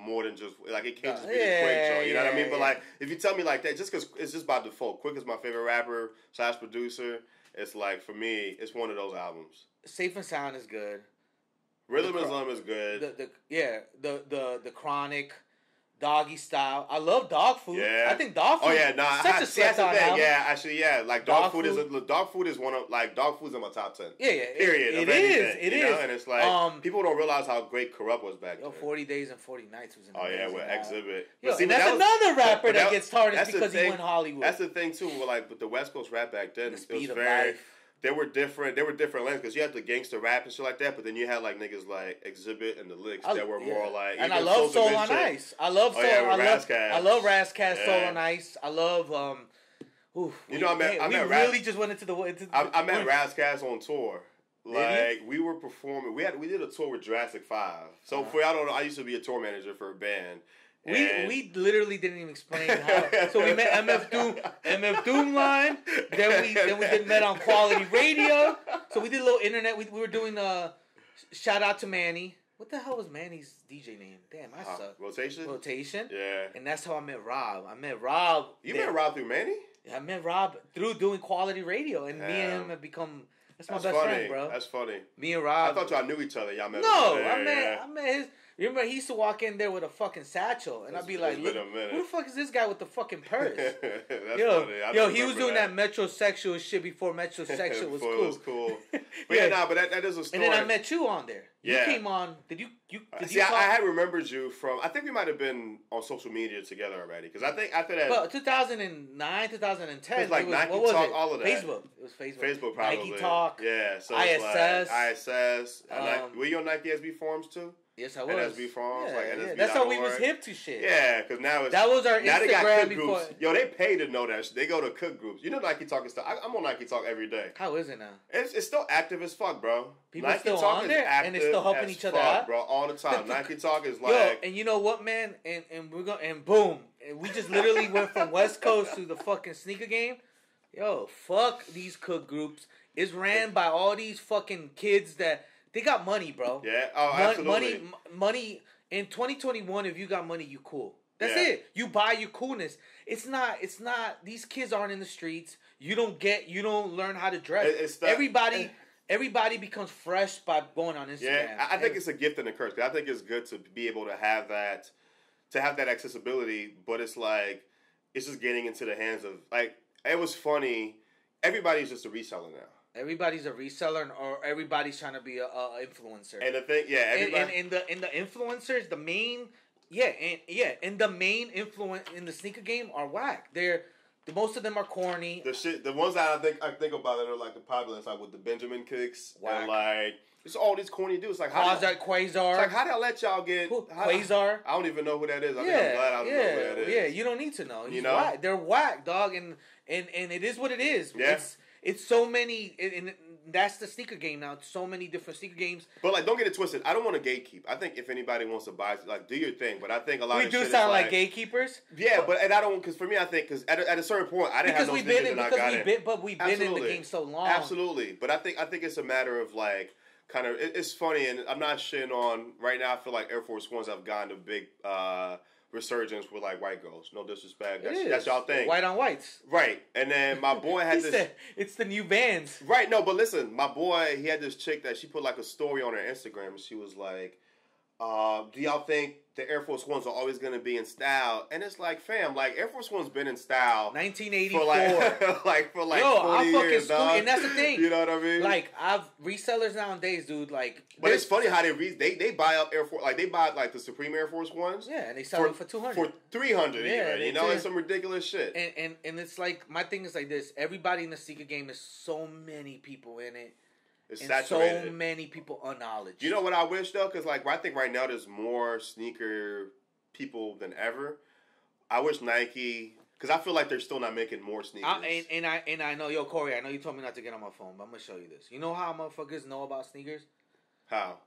more than just like it can't just be the Quick joint. You know what I mean? But like, if you tell me like that, just because it's just by default, Quick is my favorite rapper / producer. It's like for me, it's one of those albums. Safe and Sound is good. Rhythm and Slim is good. The Chronic. Doggy Style. I love Dog Food. Yeah. I think Dog Food. Oh yeah, such a slept on album. Yeah, actually, yeah. Like Dog Food is one of Dog Food's in my top 10. Yeah. Period. It is. And it's like people don't realize how great Corrupt was back then. 40 Days and 40 Nights was amazing. Oh yeah, with Exhibit. And that's another rapper that gets tarnished because he went Hollywood. That's the thing too. With the West Coast rap back then, it was very. They were different lengths because you had the gangster rap and shit like that, but then you had like niggas like Exhibit and the Licks that were more like. And I love Soul on Ice. I love Soul. I love Razzcast, Soul on Ice. I love. I met really just went into the. I met Razzcast on tour. Like, we were performing. We did a tour with Jurassic 5. So, for y'all don't know, I used to be a tour manager for a band. We literally didn't even explain how. So we met MF Doom line. Then we did met on Quality Radio. So we did a little internet. We were doing shout out to Manny. What the hell was Manny's DJ name? Damn, I suck. Rotation. Yeah. And that's how I met Rob. Met Rob through Manny? Yeah, I met Rob through doing Quality Radio, and me and him have become. That's my best friend, bro. That's funny. Me and Rob. I thought y'all knew each other. Y'all met. No, I met his. Remember, he used to walk in there with a fucking satchel, and I'd be like, "Look, who the fuck is this guy with the fucking purse?" Funny. He was doing that metrosexual shit before metrosexual was cool. It was cool. But but that is a story. And then I met you on there. You came on. Did you? See, I had remembered you from. I think we might have been on social media together already. Because I think after that. Well, 2009, 2010. It was like Nike Talk, all of that. Facebook. It was Facebook. Facebook probably. Nike Talk. Yeah. So ISS. ISS. Were you on Nike SB forums too? Yes, I was. NSB forums, NSB. That's how we was hip to shit. Yeah, because now it's... That was our Instagram they got cook before. Groups. Yo, they pay to know that shit. They go to cook groups. You know Nike Talk and stuff. I'm on Nike Talk every day. How is it now? It's still active as fuck, bro. People Nike still Talk on there? And they're still helping each other out? Bro, all the time. Nike Talk is like... Yo, and you know what, man? And we're going... And boom. And we just literally went from West Coast to the fucking sneaker game. Yo, fuck these cook groups. It's ran by all these fucking kids that... They got money, bro. Yeah. Oh, absolutely. Money. In 2021, if you got money, you cool. That's it. You buy your coolness. It's not. These kids aren't in the streets. You don't learn how to dress. Everybody becomes fresh by going on Instagram. Yeah, I think it's a gift and a curse. I think it's good to be able to have that accessibility. But it's like it's just getting into the hands of like it was funny. Everybody's just a reseller now. Everybody's a reseller, or everybody's trying to be a influencer. And the thing, everybody... and the influencers, the main influence in the sneaker game are whack. Most of them are corny. The ones that I think about that are like the popular, it's like with the Benjamin kicks whack. And like it's all these corny dudes. Like Quasar. It's like how did I let y'all get Quasar? I don't even know who that is. I'm glad I don't know who that is. Yeah, you don't need to know. You know, whack. They're whack, dog, and it is what it is. Yeah. It's so many, and that's the sneaker game now. It's so many different sneaker games. But like, don't get it twisted. I don't want to gatekeep. I think if anybody wants to buy, like, do your thing. But I think a lot of we do sound like gatekeepers. Yeah, but I don't because for me, I think because at a certain point, I didn't have no sneakers and I got it. But we've been in the game so long. Absolutely, but I think it's a matter of like kind of it's funny, and I'm not shitting on right now. I feel like Air Force Ones have gotten a big. Resurgence with like white girls. No disrespect. That's y'all thing. White on whites. Right. And then my boy had this. It's the new Vans. Right. No, but listen, my boy, he had this chick that she put like a story on her Instagram, and she was like, do y'all think the Air Force Ones are always going to be in style? And it's like, fam, like Air Force One's been in style 1984 for 40 years, dog. And that's the thing. You know what I mean? Like resellers nowadays, dude. Like, but it's funny how they buy up Air Force, like they buy like the Supreme Air Force Ones. Yeah, and they sell them for $200, for $300. Yeah, even, you know, it's some ridiculous shit. And it's like my thing is like this. Everybody in the sneaker game is so many people in it. It's and saturated. So many people unknowledge. You know what I wish though, because like I think right now there's more sneaker people than ever. I wish Nike, because I feel like they're still not making more sneakers. I know, yo Corey, I know you told me not to get on my phone, but I'm gonna show you this. You know how motherfuckers know about sneakers? How?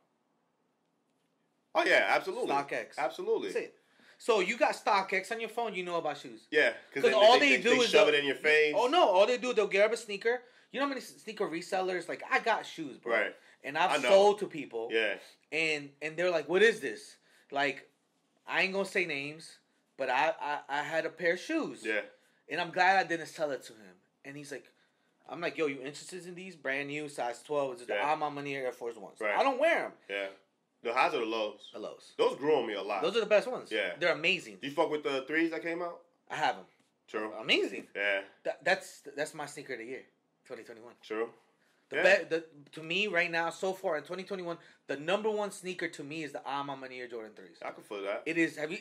Oh yeah, absolutely. StockX. Absolutely. That's it. So you got StockX on your phone, you know about shoes. Yeah, because all they do is shove it in your face. Oh no, all they do they'll grab a sneaker. You know how many sneaker resellers? Like, I got shoes, bro. Right. And I've sold to people. Yeah. And they're like, what is this? Like, I ain't going to say names, but I had a pair of shoes. Yeah. And I'm glad I didn't sell it to him. And he's like, I'm like, yo, you interested in these? Brand new, size 12. It's the I'm on money Air Force Ones. Right. I don't wear them. Yeah. The highs or the lows? The lows. Those grew on me a lot. Those are the best ones. Yeah. They're amazing. Do you fuck with the 3s that came out? I have them. True. Amazing. Yeah. That's my sneaker of the year. 2021. True. To me right now, so far in 2021, the number one sneaker to me is the I'm on money Air Jordan 3s. I can feel that. It is. Have you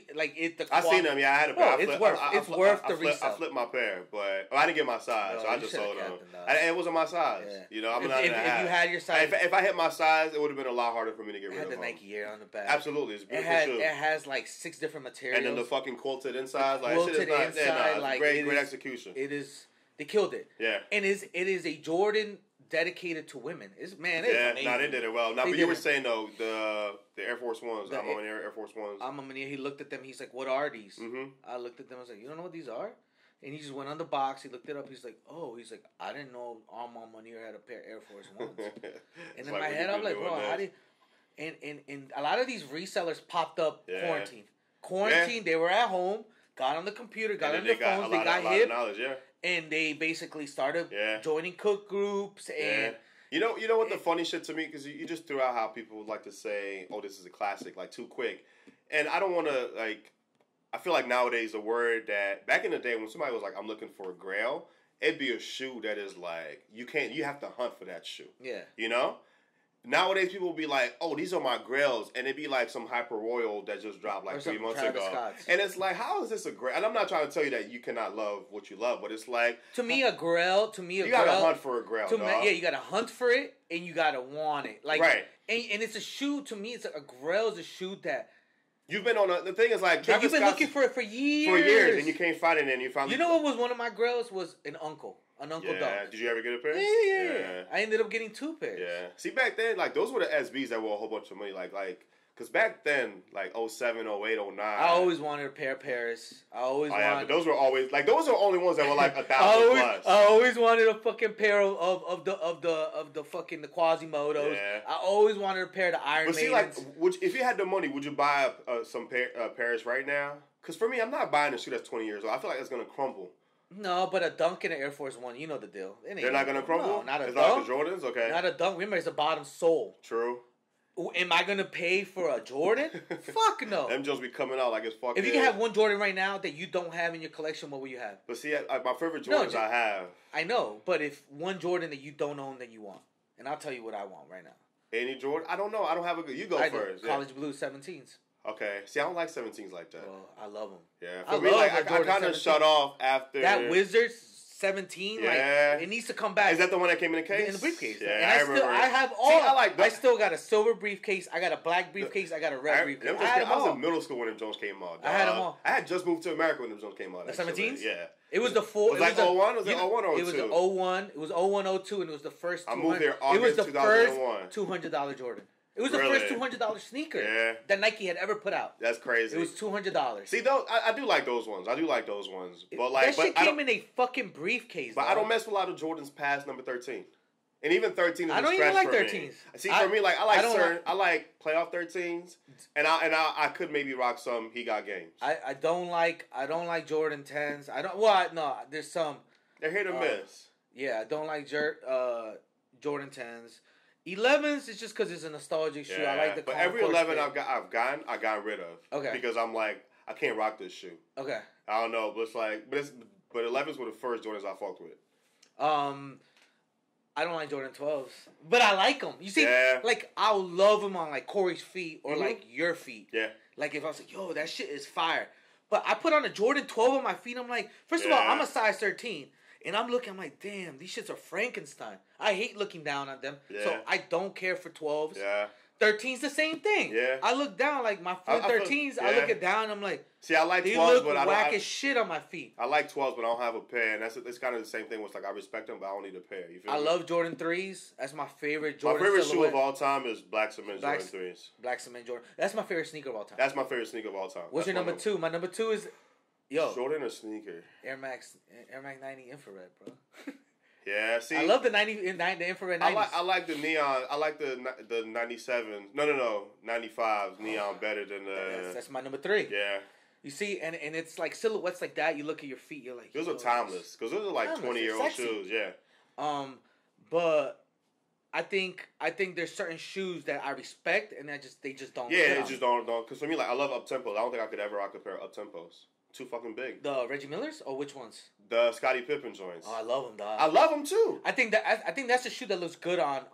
I seen them. Yeah, I had a pair. It's worth the resale. I flipped my pair, but I didn't get my size, so I just sold them. It wasn't my size. Yeah. You know, I'm not. If you had your size, if I hit my size, it would have been a lot harder for me to get rid of them. It had the Nike Air on the back. Absolutely, it's a beautiful shoe. It has like 6 different materials, and then the fucking quilted inside, like quilted inside, like great execution. It is. They killed it. Yeah. And it is a Jordan dedicated to women. It's amazing. They did it well. Now, but you were saying though the Air Force Ones. I'm on Air Force Ones. He looked at them. He's like, "What are these?" Mm-hmm. I looked at them. I was like, "You don't know what these are?" And he just went on the box. He looked it up. He's like, "Oh." He's like, "I didn't know Armand Munir had a pair of Air Force Ones." And in my head, I'm like, "Bro, how did?" And a lot of these resellers popped up quarantine. They were at home, got on the computer, got on their phones, they got hip, and they basically started joining cook groups and. You know what the funny shit to me, because you just threw out how people would like to say, "Oh, this is a classic," like too quick, and I don't want to like. I feel like nowadays a word that back in the day when somebody was like, "I'm looking for a grail," it'd be a shoe that is like you have to hunt for that shoe. Yeah, you know. Nowadays, people will be like, "Oh, these are my grails," and it'd be like some Hyper Royal that just dropped like 3 months ago. Scott's. And it's like, how is this a grail? And I'm not trying to tell you that you cannot love what you love, but it's like to me a grail. You gotta hunt for a grail. You gotta hunt for it, and you gotta want it. Like, right. And it's a shoe. To me, it's a grail is a shoe that. You've been on the thing is like you've been looking for it for years. And you can't find it, and you finally. You know what was one of my grails was an uncle dog. Did you ever get a pair? Yeah. I ended up getting 2 pairs. Yeah. See, back then, like those were the SBs that were a whole bunch of money. Like, because back then, like 07, 08, 09. I always wanted a pair of Paris. But those were always like those are the only ones that were like 1,000 plus. I always wanted a fucking pair of the fucking the Quasimodos. Yeah. I always wanted a pair of the Iron Maidens. But see, like, if you had the money, would you buy some Paris right now? Because for me, I'm not buying a shoe that's 20 years old. I feel like it's gonna crumble. No, but a Dunk and an Air Force One, you know the deal. They're not gonna crumble. No, not a Dunk. Not the Jordans, okay. Not a Dunk. Remember, it's the bottom sole. True. Am I gonna pay for a Jordan? Fuck no. Them just be coming out like it's fucking. If you can have one Jordan right now that you don't have in your collection, what will you have? But see, my favorite Jordans I have. I know, but if one Jordan that you don't own that you want, and I'll tell you what I want right now. Any Jordan? I don't know. I don't have a good. You go first. College Blue 17s. Okay. See, I don't like 17s like that. Well, I love them. Yeah. For me, like I kind of shut off after that Wizards 17. Yeah. Like it needs to come back. Is that the one that came in the case? In the briefcase. Yeah. And I remember. I have all. See, I still got a silver briefcase. I got a black briefcase. I got a red briefcase. I was in middle school when them Jones came out. I had them all. I had just moved to America when them Jones came out. The 17s? Yeah. It was the full. Was it like 01? Was it 01 or 02? It was the 01. It was 01, 02, and it was the first. I moved here August 2001. It was the first $200 Jordan. It was the first $200 sneaker that Nike had ever put out. That's crazy. It was $200. See, those I do like those ones. But like, that shit came in a fucking briefcase. But I don't mess with a lot of Jordans past number 13. And even 13 is I don't even like 13s. See, for me, like I like playoff 13s, and I could maybe rock some He Got Games. I don't like Jordan 10s. No, there's some. They're hit or miss. Yeah, I don't like Jordan 10s. 11s is just because it's a nostalgic shoe. I like the. But every 11 I got rid of. Okay. Because I'm like, I can't rock this shoe. Okay. I don't know, but it's like, but 11s were the first Jordans I fucked with. I don't like Jordan 12s, but I like them. You see, like I'll love them on like Corey's feet or like your feet. Yeah. Like if I was like, yo, that shit is fire. But I put on a Jordan 12 on my feet. I'm like, first of all, I'm a size 13. And I'm looking, I'm like, damn, these shits are Frankenstein. I hate looking down on them. Yeah. So I don't care for 12s. Yeah. 13's the same thing. Yeah. I look down, like my 13s, I look it down, I'm like, see, I like 12s, but I don't. Whack as shit on my feet. I like 12s, but I don't have a pair. And it's kind of the same thing with, like, I respect them, but I don't need a pair. You feel me? I love Jordan 3s. That's my favorite Jordan My favorite shoe of all time is Black Cement Jordan 3s. Black Cement Jordan. That's my favorite sneaker of all time. That's my favorite sneaker of all time. What's your number 2? My number 2 is... Yo, Jordan or sneaker? Air Max 90 infrared, bro. Yeah, see, I love the infrared 90s. I like the neon. I like the 97. No, 95s neon better than the. That's my number 3. Yeah. You see, and it's like silhouettes like that. You look at your feet, you're like. Those are timeless because those are like 20-year-old shoes. Yeah. But I think there's certain shoes that I respect and they just don't. Yeah, they just don't. Because for me, like I love up tempos. I don't think I could ever rock a pair of up tempos. Too fucking big. The Reggie Millers or which ones? The Scottie Pippen joints. Oh, I love them, dog. I love them too. I think that's a shoe that looks good on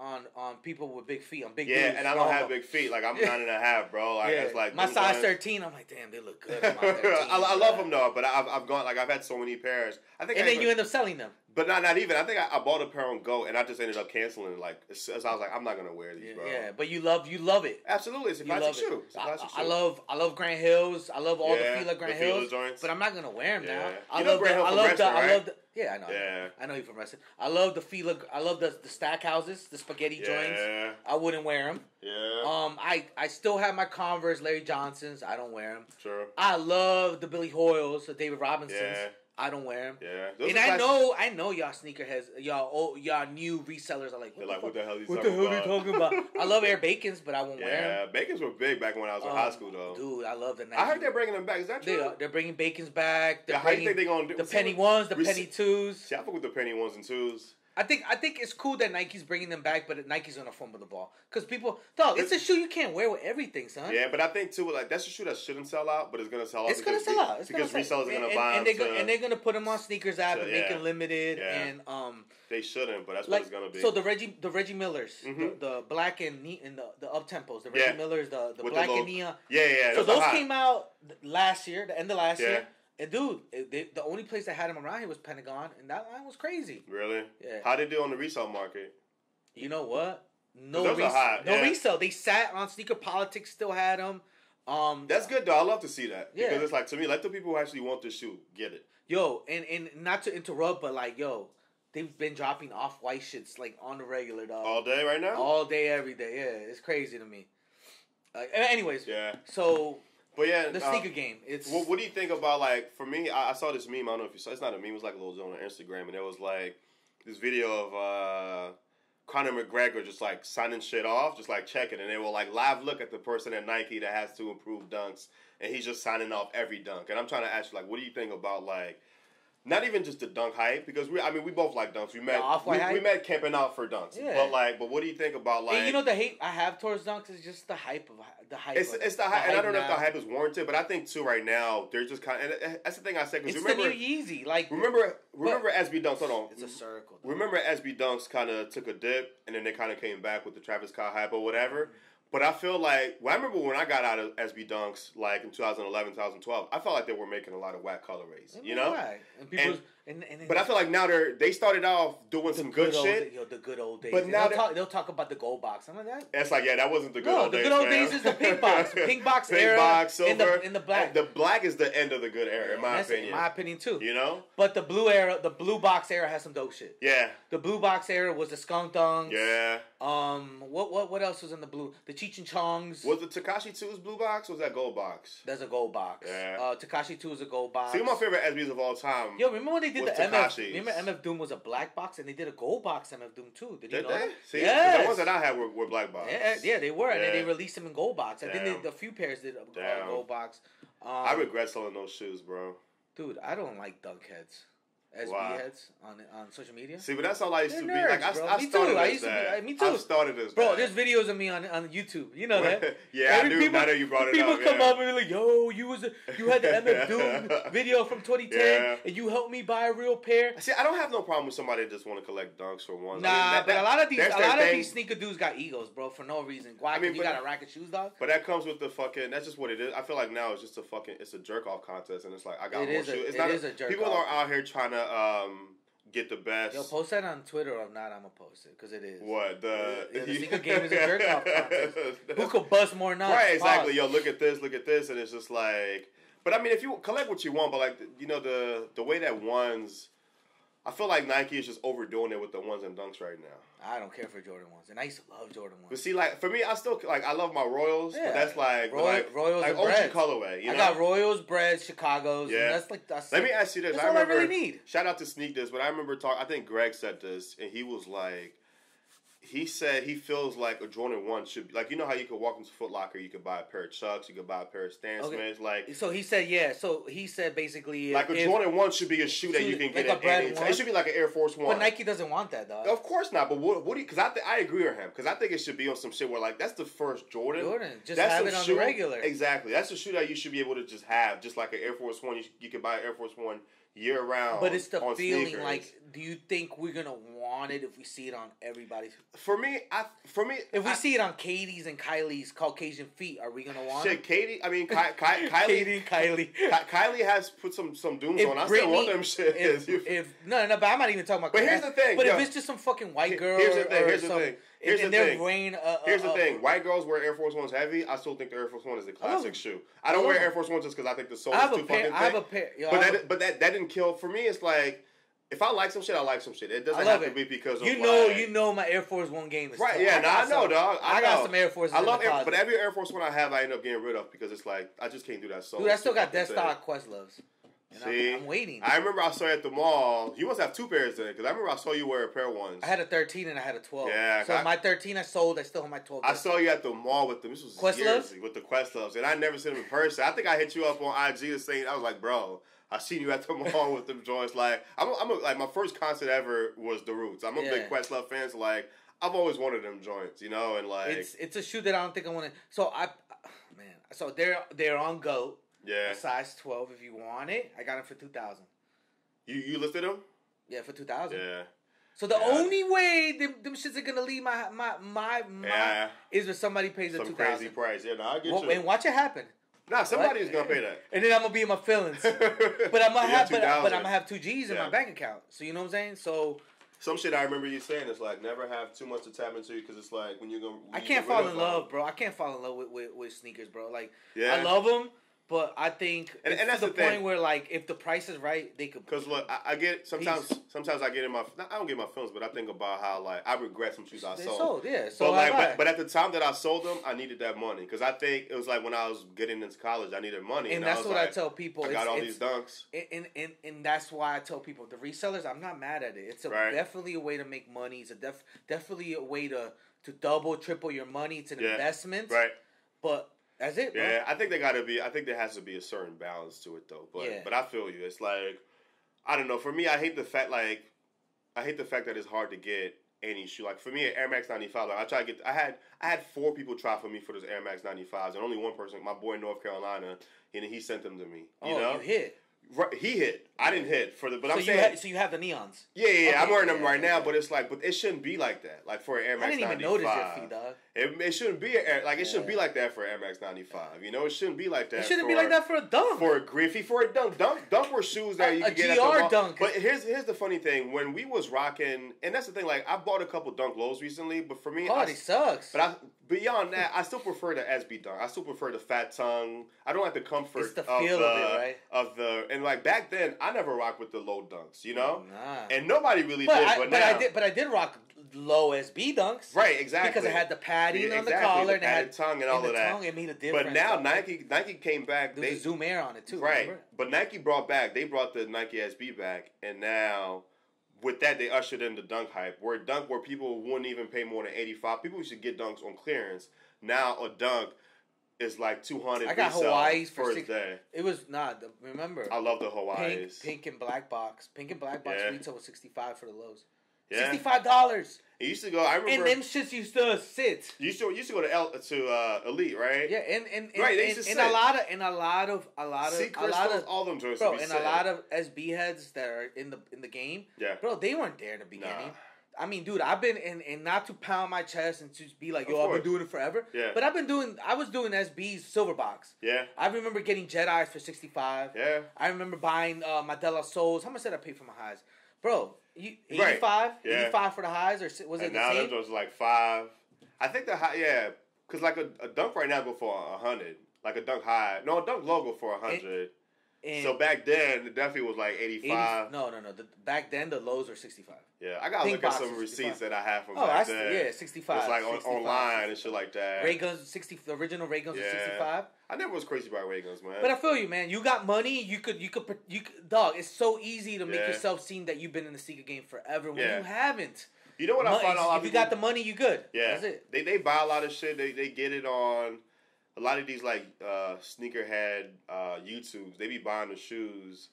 people with big feet, on big dudes. Yeah, and I don't have big feet. Like I'm 9.5, bro. Like it's like my size 13. I'm like, damn, they look good. On my 13, I love them though, but I've gone like I've had so many pairs. Then you end up selling them. But not even. I think I bought a pair on Go, and I just ended up canceling. Like, so I was like, I'm not gonna wear these, bro. Yeah, but you love it. Absolutely, it's a classic shoe. It's a classic shoe. I love Grant Hills. I love all the Fila Grant Hills. Joints. But I'm not gonna wear them now. I love the. Yeah, I know. Yeah. I know you from wrestling. I love the Fila. I love the stack houses, the spaghetti joints. I wouldn't wear them. Yeah. I still have my Converse Larry Johnsons. I don't wear them. Sure. I love the Billy Hoyles, the David Robinsons. Yeah. I don't wear them. Yeah. And I know y'all sneakerheads, y'all new resellers are like, what the hell are you talking about? I love Air Bacons, but I won't wear them. Yeah, Bacons were big back when I was in high school, though. Dude, I love the Nike. I heard they're bringing them back. Is that true? They're bringing Bacons back. How do you think they're going to do the penny ones, the penny twos? See, I fuck with the penny ones and twos. I think it's cool that Nike's bringing them back, but Nike's gonna fumble the ball because it's a shoe you can't wear with everything, son. Yeah, but I think too, like that's a shoe that shouldn't sell out, but it's gonna sell out. It's gonna sell out because resellers are gonna buy them, and they're gonna put them on Sneakers app and make it limited. Yeah. And they shouldn't, but that's what it's gonna be. So the Reggie Millers, the black and the up tempos, the Reggie Millers, the black and neon. Yeah. So those came out last year, the end of last year. And dude, the only place that had them around here was Pentagon, and that line was crazy. Really? Yeah. How they do on the resale market? You know what? No resale. They sat on Sneaker Politics, still had them. That's good though. I love to see that because it's like to me, let the people who actually want this shoe get it. Yo, and not to interrupt, but like they've been dropping Off-White shits like on the regular, dog. All day right now? All day, every day. Yeah, it's crazy to me. Anyways, so. But yeah, the sneaker game. It's what do you think about, like, for me? I saw this meme. I don't know if you saw. It's not a meme. It was like a little zone on Instagram, and it was like this video of Conor McGregor just like signing shit off, just like checking, and they were like live look at the person at Nike that has to improve dunks, and he's just signing off every dunk. And I'm trying to ask you, like, what do you think about like? Not even just the dunk hype, because we both like dunks. We met camping out for dunks. Yeah. But what do you think about like? And you know the hate I have towards dunks is just the hype of the hype. It's the hype, and I don't know if the hype is warranted, but I think too right now they're just kind of. And that's the thing I said. It's the new Yeezy. Like remember SB Dunks. Hold on, it's a circle. Though. Remember SB Dunks kind of took a dip, and then they kind of came back with the Travis Scott hype or whatever. Mm-hmm. But I feel like, I remember when I got out of SB Dunks, like in 2011, 2012, I felt like they were making a lot of whack colorways, you know? Right. But I feel like now they started off doing some good shit. The good old days. But now they'll talk about the gold box. Some of that. It's like, that wasn't the good old days. The good old days is the pink box. Pink box pink era. Box, silver. In the black. The black is the end of the good era, in my opinion. In my opinion, too. You know? But the blue box era has some dope shit. Yeah. The blue box era was the Skunk Dunks. Yeah. What else was in the blue? The Cheech and Chongs. Was the Tekashi 2's blue box or was that gold box? There's a gold box. Yeah. Tekashi 2 is a gold box. See, my favorite SBs of all time. Yo, remember when they did the Tekashi's. MF? Remember MF Doom was a black box and they did a gold box MF Doom too. Did you know that? See, the ones that I had were black box. Yeah, they were, and then they released them in gold box. I think a few pairs did a gold box. I regret selling those shoes, bro. Dude, I don't like dunk heads. SB heads on social media. See, but that's all I used to be. Nerds, like I started as that. Me too. I started as bro. that. There's videos of me on YouTube. You know that. Yeah, I do. Now that you brought it up, people come up and be like, "Yo, you had the MF Doom video from 2010, and you helped me buy a real pair." See, I don't have no problem with somebody that just want to collect dunks for one. Nah, but a lot of these sneaker dudes got egos, bro, for no reason. Why? You got a rack of shoes, dog. But that comes with the fucking. That's just what it is. I feel like now it's just it's a jerk off contest, and it's like I got more shoes. It's not a jerk off. People are out here trying to get the best. Yo, post that on Twitter or not, I'm going to post it, because it is. What? The sneaker game is a jerk-off contest. Who could bust more nuts? Right, exactly. Yo, look at this, and it's just like... But, I mean, if you collect what you want, but, like, you know, the way that ones... I feel like Nike is just overdoing it with the ones and dunks right now. I don't care for Jordan 1s, and I used to love Jordan 1s. But see, like, for me, I still, like, I love my Royals, but that's like... Royals like and OG Breads. colorway, you know? I got Royals, Breads, Chicago's, yeah. And that's Let me ask you this. That's all I really need. Shout out to Sneak This, but I remember I think Greg said this, and he was like... He said he feels like a Jordan 1 should be... Like, you know how you could walk into Foot Locker, you could buy a pair of Chucks, you could buy a pair of Stan Smiths, like... So he said, So he said basically... Like a Jordan 1 should be a shoe that you can get at any time. It should be like an Air Force 1. But Nike doesn't want that, dog. Of course not, but what do you... Because I agree with him, because I think it should be on some shit where, like, that's the first Jordan. Just have it on the regular. Exactly. That's a shoe that you should be able to just have, just like an Air Force 1. You can buy an Air Force 1 year-round. But it's the on feeling, sneakers. like, do you think we're going to want want it if we see it on everybody's? For me, if we see it on Katie's and Kylie's Caucasian feet, are we gonna want it? Katie, I mean, Kylie. Katie and Kylie. Kylie has put some dooms on. I still want them shit. No, but I'm not even talking about. But here's the thing. But if it's just some fucking white girl, here's the thing. Here's the thing. Here's the thing. White girls wear Air Force Ones heavy. I still think the Air Force One is a classic shoe. I don't wear Air Force Ones just because I think the sole is too fucking thick. I have a pair. But that didn't kill. For me, it's like, if I like some shit, I like some shit. It doesn't have to be because of you know my Air Force One game is right. tough. Yeah, I know, dog. I got some Air Forces. I love but every Air Force One I have, I end up getting rid of because it's like I just can't do that. Dude, I still got Deathstar Questloves. See, I'm waiting. I remember I saw you at the mall. You must have 2 pairs then, because I remember I saw you wear a pair once. I had a 13 and I had a 12. Yeah. So my 13 I sold. I still have my 12. I saw you at the mall with them. This was Questloves? With the Questloves, and I never seen them in person. I think I hit you up on IG to say, I was like, bro, I seen you at the mall with them joints. Like, like my first concert ever was The Roots. I'm a big Questlove fan, so like, I've always wanted them joints, and like it's a shoe that I don't think I want to. So so they're on GOAT. Yeah. A size 12 if you want it. I got it for $2,000. You listed them? Yeah, for $2,000. Yeah. So the only way them shits are gonna leave my is if somebody pays some $2,000. crazy price. Yeah, no, I get you. And watch it happen. Nah, somebody is gonna pay that. And then I'm gonna be in my feelings. But I'm gonna have 2 G's in my bank account. So you know what I'm saying? So some shit I remember you saying is like never have too much to tap into because it's like when you're gonna. I can't fall in love, bro. I can't fall in love with sneakers, bro. Like I love them. But I think and that's the point thing where like if the price is right, they could. Because look, I get sometimes I get in my I don't get my feelings, but I think about how like I regret some shoes I sold. Yeah. So but at the time that I sold them, I needed that money because I think it was like when I was getting into college, I needed money, and that's what I tell people. I got all these dunks, and that's why I tell people the resellers. I'm not mad at it. It's definitely a way to make money. It's definitely a way to double, triple your money. It's an investment, right? But that's it, bro. Yeah, I think there has to be a certain balance to it though. But I feel you. It's like I don't know. For me, I hate the fact that it's hard to get any shoe. Like for me, an Air Max 95. Like I try to get. I had 4 people try for me for this Air Max 95s, and only one person, my boy in North Carolina, and he sent them to me. You know? You hit. Right, he hit. I didn't hit but so I'm saying. So you have the neons. Yeah. Okay, I'm wearing them right now, but it's like, but it shouldn't be like that. Like for an Air Max 95. I didn't even notice your feet, dog. It shouldn't be it shouldn't be like that for Air Max 95. You know, it shouldn't be like that. It shouldn't be like that for a dunk. For a Griffey, for a dunk. Dunk were shoes that you could get at the mall. Dunk. But here's the funny thing: when we was rocking, and that's the thing. Like I bought a couple Dunk Lows recently, but for me, quality sucks. But beyond that, I still prefer the SB Dunk. I still prefer the fat tongue. I don't like the comfort. It's the feel of it, right? And like back then, I never rocked with the low dunks, you know. Nah. And nobody really did. But I did rock low SB dunks. Right, exactly. Because it had the padding on the collar and it had tongue and all of that. Tongue, it made a difference. But now Nike came back. There was a Zoom Air on it too. Right. Remember? But Nike brought the Nike SB back, and now with that they ushered in the dunk hype. Where people wouldn't even pay more than $85. People used to get dunks on clearance. Now a dunk is like $200. I got Hawaii's for $6. It was not. Remember, I love the Hawaii's. Pink and black box. Pink and black box retail was $65 for the lows. Yeah. $65. It used to go. I remember. And them shits used to sit. You used to go to Elite, right? Yeah, and a lot of all them joints. Bro, and a lot of SB heads that are in the game. Yeah, bro, they weren't there in the beginning. Nah. I mean, dude, I've been and not to pound my chest and to be like, yo, I've been doing it forever. Yeah. But I was doing SB's silver box. Yeah. I remember getting Jedi's for $65. Yeah. I remember buying my De La Souls. How much did I pay for my highs? Bro, 85? Yeah. 85 for the highs, or was it the same? Now those like $5. I think the high, because like a dunk right now go for $100. Like a dunk high, no, a dunk low go for $100. So back then, it definitely was like 85. No. Back then, the lows were 65. Yeah, I gotta look at some receipts that I have from back then. 65. It's like 65, online 65. and shit like that. Ray guns, the original Ray guns were 65. I never was crazy about Ray guns, man. But I feel you, man. You got money. You could, dog. It's so easy to make yourself seem that you've been in the sneaker game forever when you haven't. You know what I find out? If you got the money, you good. Yeah, that's it. They buy a lot of shit. They get it on a lot of these like sneakerhead YouTubes. They be buying the shoes.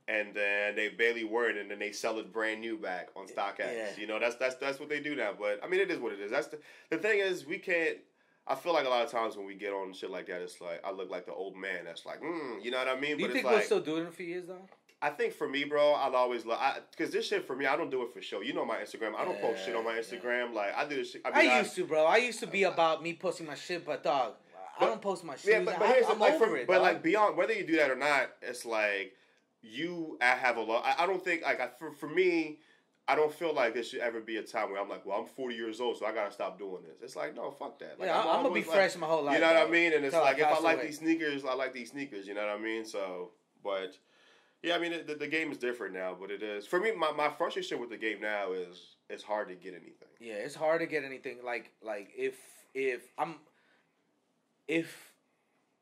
And then they barely wear it, and then they sell it brand new back on StockX. Yeah. You know, that's what they do now. But I mean, it is what it is. That's the thing is we can't. I feel like a lot of times when we get on shit like that, it's like I look like the old man. That's like, you know what I mean? Do you but think it's like, we'll still do it in a few years though? I think for me, bro, I'll always love because this shit for me, I don't do it for show. You know my Instagram. I don't post shit on my Instagram. Yeah. Like I do this shit. I used to, bro. I used to be about me posting my shit, but dog, I don't post my shit. Yeah, but here's I'm like, over it. But dog. Like beyond whether you do that or not, it's like I have a lot. I don't think like for me. I don't feel like there should ever be a time where I'm like, well, I'm 40 years old, so I gotta stop doing this. It's like, no, fuck that. Like, yeah, I'm gonna be fresh my whole life. You know what I mean? And it's like, if I like these sneakers, I like these sneakers. You know what I mean? So, but yeah, I mean, the game is different now, but it is for me. My frustration with the game now is it's hard to get anything. Yeah, it's hard to get anything. Like if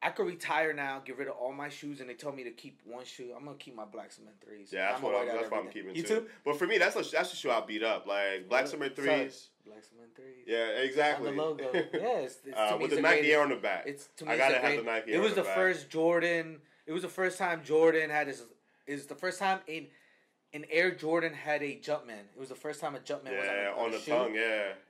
I could retire now, get rid of all my shoes, and they told me to keep one shoe, I'm gonna keep my black cement 3s. Yeah, that's what I'm keeping too. But for me, that's the shoe I beat up. Like black cement 3s. Black cement 3s. Yeah, exactly. On the logo. Yeah, it's to me, with the Nike Air on the back. It's to me, I gotta have the Nike Air. It was the first Jordan. It was the first time Jordan had his. Is the first time an Air Jordan had a Jumpman. It was the first time a Jumpman was on the shoe, tongue,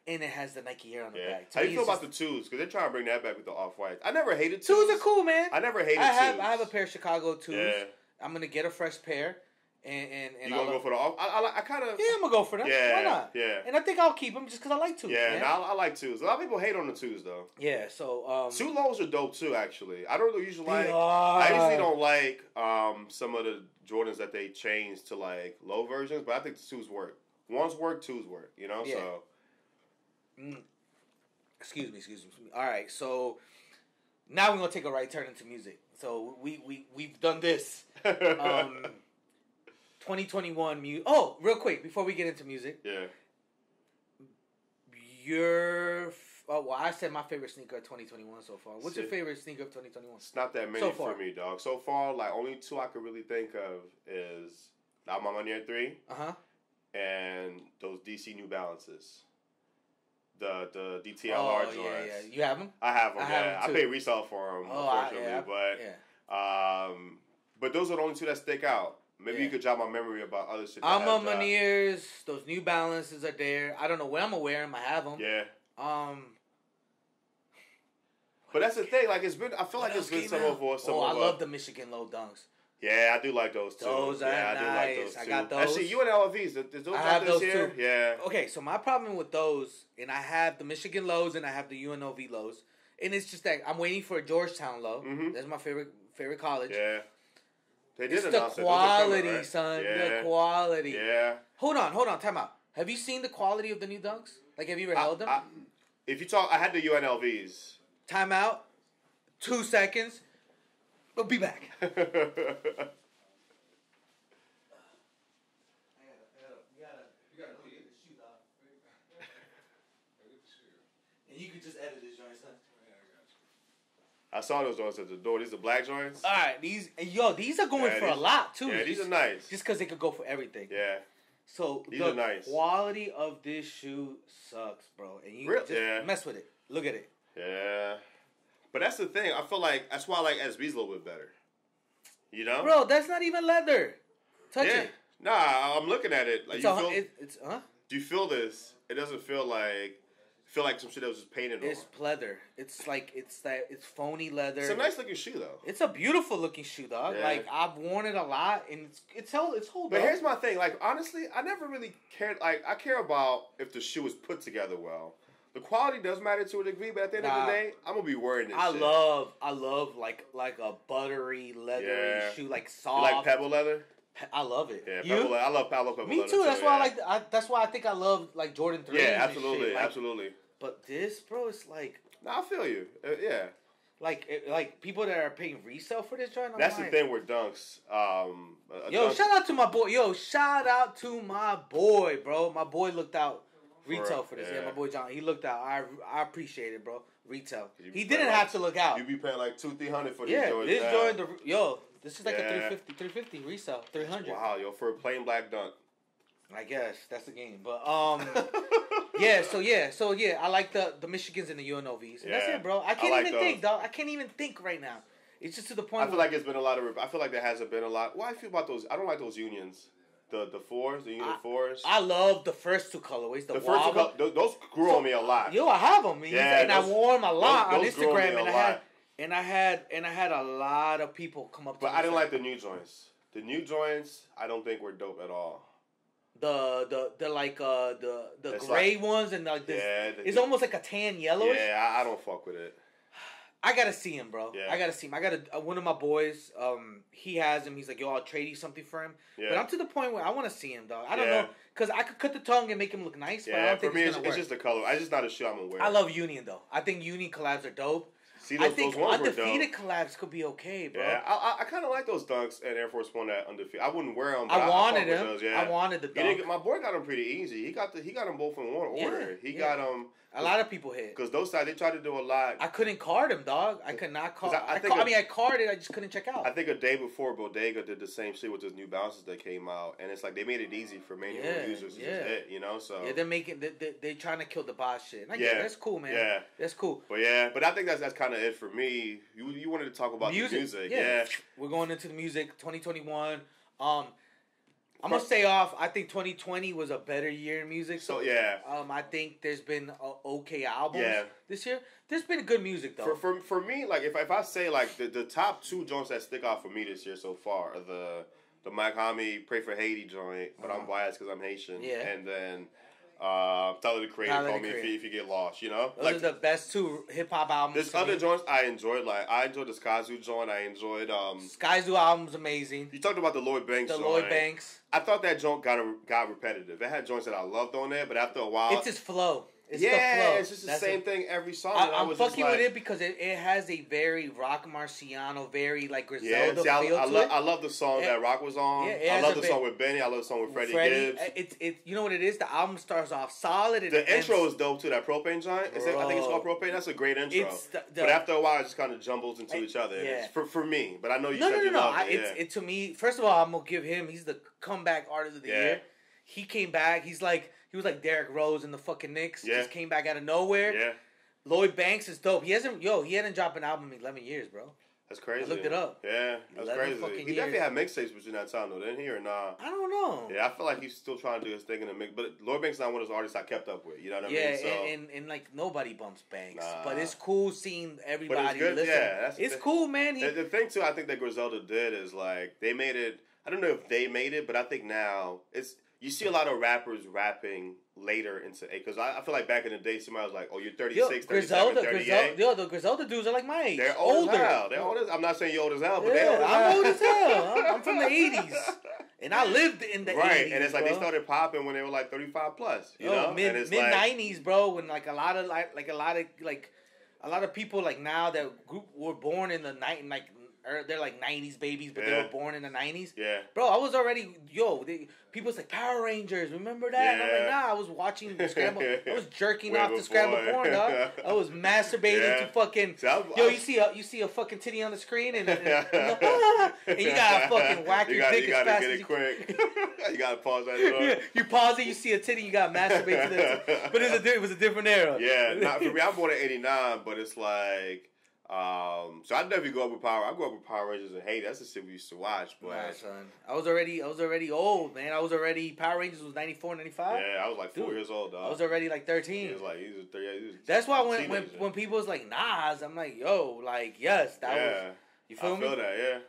and it has the Nike Air on the back. How do you feel about the twos? Because they're trying to bring that back with the off-whites. I never hated twos. Twos are cool, man. I never hated twos. I have a pair of Chicago twos. Yeah. I'm gonna get a fresh pair. And you gonna go for the off? I kind of I'm gonna go for them. Yeah, why not? Yeah, and I think I'll keep them just because I like twos. Yeah, and I like twos. A lot of people hate on the twos though. Yeah, so two lows are dope too. Actually, I don't usually like. I usually don't like some of the Jordans that they changed to like low versions, but I think the twos work. Ones work, twos work. You know, so. Excuse me. All right, so now we're gonna take a right turn into music. So we've done this. 2021 music. Oh, real quick before we get into music. Yeah. I said my favorite sneaker of 2021 so far. What's your favorite sneaker of 2021? It's not that many for me, dog. So far, like only two I could really think of is My Money Air 3. And those DC New Balances. The DTLR joints. Yeah. You have them? I have them. I pay resale for them, unfortunately, but those are the only two that stick out. Maybe you could jog my memory about other shit. I'm on Meniere's. Those New Balances are there. I don't know when I'm gonna wear them. I have them. Yeah. But that's the thing. Like it's been. I feel like it's been some of. I love the Michigan Low Dunks. Yeah, I do like those too. Those are nice. I do like those too. I got those. Actually, you and Unlvs. Those I have those here? too. Yeah. Okay, so my problem with those, and I have the Michigan Lows and I have the UNLV Lows, and it's just that I'm waiting for a Georgetown Low. Mm-hmm. That's my favorite college. Yeah. They did it's the quality, right? Son. Yeah. The quality. Yeah. Hold on. Time out. Have you seen the quality of the new Dunks? Like, have you ever held them? If you talk, I had the UNLVs. Time out. 2 seconds. We'll be back. And you could just edit this joint, son. I saw those joints at the door. These are black joints. All right, these are going for a lot too. Yeah, these are nice. Just because they could go for everything. Yeah. So these are nice. Quality of this shoe sucks, bro, and you just mess with it. Look at it. Yeah, but that's the thing. I feel like that's why I like SB's a little bit better. You know, bro, that's not even leather. Touch it. Nah, I'm looking at it. Like, Do you feel this? It doesn't feel like. Feel like some shit that was just painted on. It's pleather. It's phony leather. It's a nice looking shoe though. It's a beautiful looking shoe, dog. Yeah. Like I've worn it a lot, and it's hold up. But here's my thing. Like honestly, I never really cared. Like I care about if the shoe is put together well. The quality does matter to a degree, but at the end of the day, I'm gonna be wearing this. I love like a buttery leathery shoe, like soft. You like pebble leather? I love it. Yeah, pebble leather. I love pebble leather. Me too. That's why that's why I think I love like Jordan 3. Yeah, absolutely, absolutely. But this, bro, it's like... I feel you. Yeah. Like people that are paying resale for this joint. That's the thing with Dunks. Shout out to my boy. Shout out to my boy, bro. My boy looked out retail for this. Yeah, my boy John. He looked out. I appreciate it, bro. Retail. He didn't have to look out. You be paying like $200-300 for these joints. This joint, this is like a $350 resale. $300. Wow, for a plain black dunk. I guess that's the game, but so I like the Michigans and the UNLVs. And that's it, bro. I can't even think, dog. I can't even think right now. It's just to the point. I feel like it's been a lot of. I feel like there hasn't been a lot. What I feel about those? I don't like those unions. The fours, the unit fours. I love the first two colorways. The first two those grew on me a lot. I have them. And I wore them a lot on Instagram, and I had a lot of people come up to me. But I didn't like the new joints. The new joints, I don't think were dope at all. The gray ones and like this. Yeah, it's almost like a tan yellowish. Yeah, I don't fuck with it. I gotta see him, bro. Yeah. I gotta see him. I gotta one of my boys. He has him. He's like, yo, I'll trade you something for him. Yeah. But I'm to the point where I want to see him, dog. I don't know, cause I could cut the tongue and make him look nice. But I don't think it's just the color. I just not a shoe I'm gonna wear. I love Union though. I think Union collabs are dope. See, those ones undefeated collabs could be okay, bro. Yeah, I kind of like those dunks and Air Force One that undefeated. I wouldn't wear them. But I wanted them. Those, yeah. I wanted the dunk. My boy got them pretty easy. He got them both in one order. He got them. A lot of people hit. Because those sides, they tried to do a lot. I couldn't card him, dog. I could not card. I carded. I just couldn't check out. I think a day before, Bodega did the same shit with his New Balances that came out. And it's like they made it easy for manual users to just hit, you know? So they're making, they're trying to kill the boss shit. And that's cool, man. Yeah. That's cool. But I think that's kind of it for me. You wanted to talk about the music. Yeah. We're going into the music, 2021. I'm gonna stay off. I think 2020 was a better year in music. So I think there's been okay albums this year. There's been good music though. For me, like if I say like the top two joints that stick out for me this year so far are the Mike Homie Pray for Haiti joint, but I'm biased because I'm Haitian. Yeah. And then Tyler the Creator, Call Me If You Get Lost, you know? Those are the best two hip-hop albums. There's other joints I enjoyed. Like, I enjoyed the Skyzoo joint. I enjoyed... Skyzoo album's amazing. You talked about the Lloyd Banks joint. Lloyd Banks. I thought that joint got repetitive. It had joints that I loved on there, but after a while... It's his flow. It's the flow. It's just the same thing every song. I'm fucking with it because it has a very Rock Marciano, very like Griselda feel to it. I love the song that Rock was on. I love the song with Benny. I love the song with Freddie Gibbs. It's you know what it is? The album starts off solid. The intro is dope too. That Propane joint. I think it's called Propane. That's a great intro. But after a while, it just kind of jumbles into each other. Yeah. For me, but I know you said you loved it. It to me. First of all, I'm gonna give him. He's the comeback artist of the year. He came back. He was like Derrick Rose in the fucking Knicks. Yeah. Just came back out of nowhere. Yeah. Lloyd Banks is dope. He hadn't dropped an album in 11 years, bro. That's crazy. I looked it up. Yeah, that's crazy. He definitely had mixtapes between that time, though, didn't he, or nah? I don't know. Yeah, I feel like he's still trying to do his thing in the mix. But Lloyd Banks is not one of those artists I kept up with. You know what I mean? Yeah, and like nobody bumps Banks. Nah. But it's cool seeing everybody listen. Yeah, it's cool, man. The thing, too, I think that Griselda did is, like, they made it... I don't know if they made it, but I think now it's... You see a lot of rappers rapping later into because I feel like back in the day, somebody was like, "Oh, you're 36, 37, 38." The Griselda dudes are like my age. They're older. They're old as. I'm not saying you're old as hell, but they're old as hell. I'm old as hell. I'm from the 80s, and I lived in the 80s. Right, and it's like they started popping when they were like 35 plus. You know, mid 90s, bro. When like a lot of people like now that were born in the night like. They're like 90s babies, but they were born in the 90s. Yeah. Bro, I was already, people's like, Power Rangers, remember that? Yeah. And I'm like, nah, I was watching the Scramble. I was jerking off the Scramble porn, dog. I was masturbating to fucking, you see a fucking titty on the screen, and you gotta fucking whack your dick as fast as you quick. You gotta pause that. You pause it, you see a titty, you gotta masturbate to that. But it was a different era. Yeah, not for me. I'm born in 89, but it's like... so I never go up with Power. I grew up with Power Rangers and Haiti. That's the shit we used to watch. But nah, son, I was already old, man. Power Rangers was 94, 95. Yeah, I was like 4 years old, dog. I was already like 13. He was like, he was 3. That's why when people was like Nas, I'm like, yo, like yes, that was. You feel me? I feel that, yeah.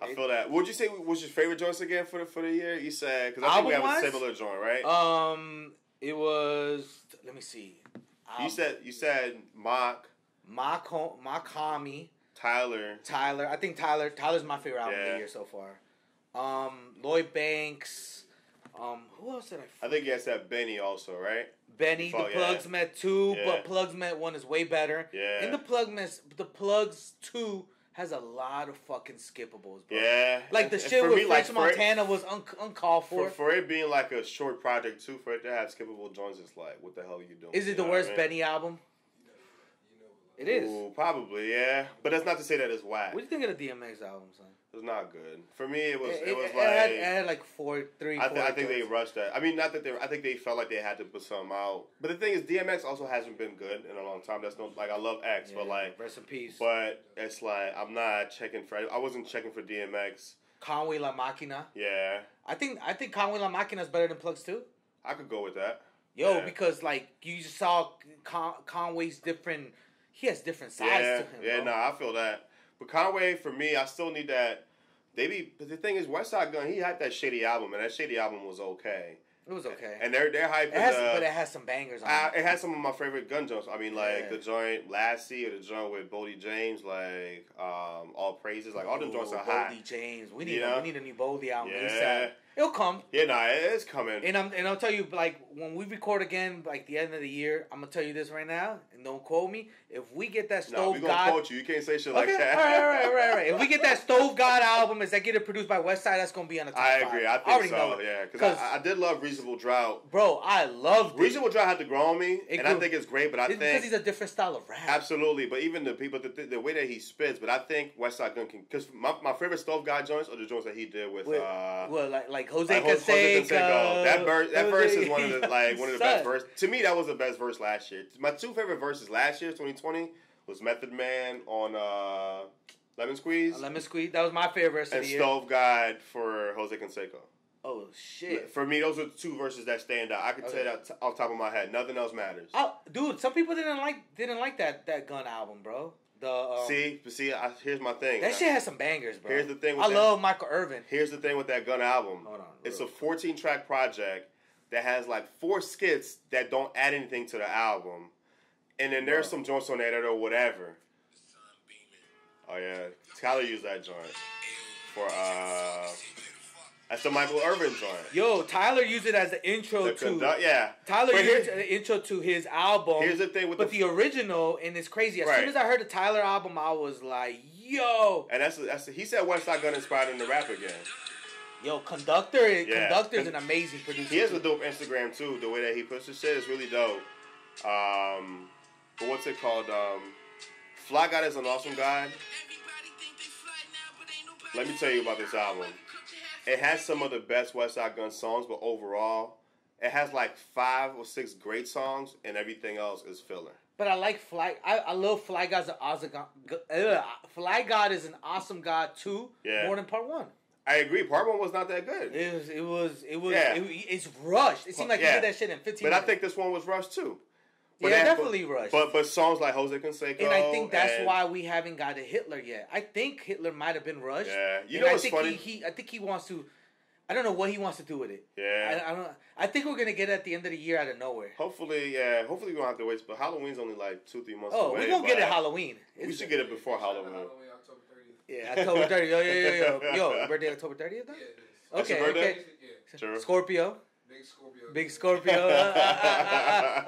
I feel that. What would you say was your favorite joints again for the year? You said because I think we have a similar joint, right? It was. Let me see. You said Mock. Makami. Tyler. I think Tyler's my favorite album of the year so far. Lloyd Banks. Who else did I think you said Benny also, right? Benny. The Plugs Met 2, but Plugs Met 1 is way better. Yeah. And the Plugs 2 has a lot of fucking skippables, bro. Yeah. Like the shit with French Montana was uncalled for. For it being like a short project too, for it to have skippable joints, it's like, what the hell are you doing? Is it the worst Benny album? It is. Ooh, probably, yeah. But that's not to say that it's whack. What do you think of the DMX album, son? It was not good. For me, it was like... It had like 4. I think they rushed that. I mean, not that I think they felt like they had to put something out. But the thing is, DMX also hasn't been good in a long time. That's no... Like, I love X, but like... Rest in peace. But it's like, I'm not checking for... I wasn't checking for DMX. Conway La Máquina. Yeah. I think Conway La Máquina is better than Plugs 2. I could go with that. Because like, you just saw Conway's different... He has different sides to him. Yeah, I feel that. But Conway, for me, I still need that But the thing is, Westside Gunn, he had that Shady album, and that Shady album was okay. It was okay. And they're hyping. But it has some bangers on it. It has some of my favorite gun joints. I mean, like the joint Lassie or the joint with Bodie James, like All Praises, like all them joints are hot. Bodie James, we need a new Bodie album. Yeah. It'll come. Yeah, it's coming. And I'll tell you, like, when we record again, like the end of the year, I'm gonna tell you this right now, and don't quote me. If we get that Stove we gonna quote you. You can't say shit like that. All right. If we get that Stove God album, is that get it produced by Westside? That's gonna be on the top 5. I agree. I think so. Yeah, because I did love Reasonable Drought. Bro, I loved it. Reasonable Drought had to grow on me, I think it's great. But I think because he's a different style of rap. Absolutely, but even the people, the way that he spits. But I think Westside Gunn can, because my favorite Stove God joints are the joints that he did with like Jose Canseco. That verse is one of the best verses. To me, that was the best verse last year. My 2 favorite verses last year, 2020, was Method Man on Lemon Squeeze. Lemon Squeeze, that was my favorite verse of the year. And Stove God for Jose Canseco. Oh shit! For me, those are the 2 verses that stand out. I can tell that off the top of my head. Nothing else matters. Dude, some people didn't like that Gun album, bro. Here's my thing. That shit has some bangers, bro. Here's the thing. I love Michael Irvin. Here's the thing with that Gun album. Hold on. It's a 14-track project that has like 4 skits that don't add anything to the album, and then there's some joints on there that are whatever. Oh yeah, Tyler used that joint for that's the Michael Irvin joint. Yo, Tyler used it as the intro yeah. Tyler used the intro to his album. Here's the thing with the original, and it's crazy. As soon as I heard the Tyler album, I was like, yo. And he said Westside Gunn inspired him to rap again. Yo, Conductor's an amazing producer. He has a dope Instagram too. The way that he puts his shit is really dope. But what's it called? Fly God is an awesome guy. Let me tell you about this album. It has some of the best Westside Gunn songs, but overall, it has like 5 or 6 great songs, and everything else is filler. But I like Fly. I love Fly God's Fly God is an awesome God too. Yeah. More than Part 1. I agree. Part 1 was not that good. It's rushed. It seemed like he did that shit in 15 minutes. But I think this one was rushed too. But definitely rushed. But songs like Jose Canseco. And I think that's why we haven't got to Hitler yet. I think Hitler might have been rushed. Yeah. You know what's funny? I think he wants to. I don't know what he wants to do with it. Yeah. I think we're gonna get it at the end of the year out of nowhere. Hopefully, yeah. Hopefully we don't have to wait. But Halloween's only like 2-3 months away. Oh, we're gonna get it Halloween. We should get it before Halloween. October 30th. Yeah, October 30th. Yo, your birthday October 30th? Yeah, it is. Okay. Yeah. Sure. Scorpio. Big Scorpio.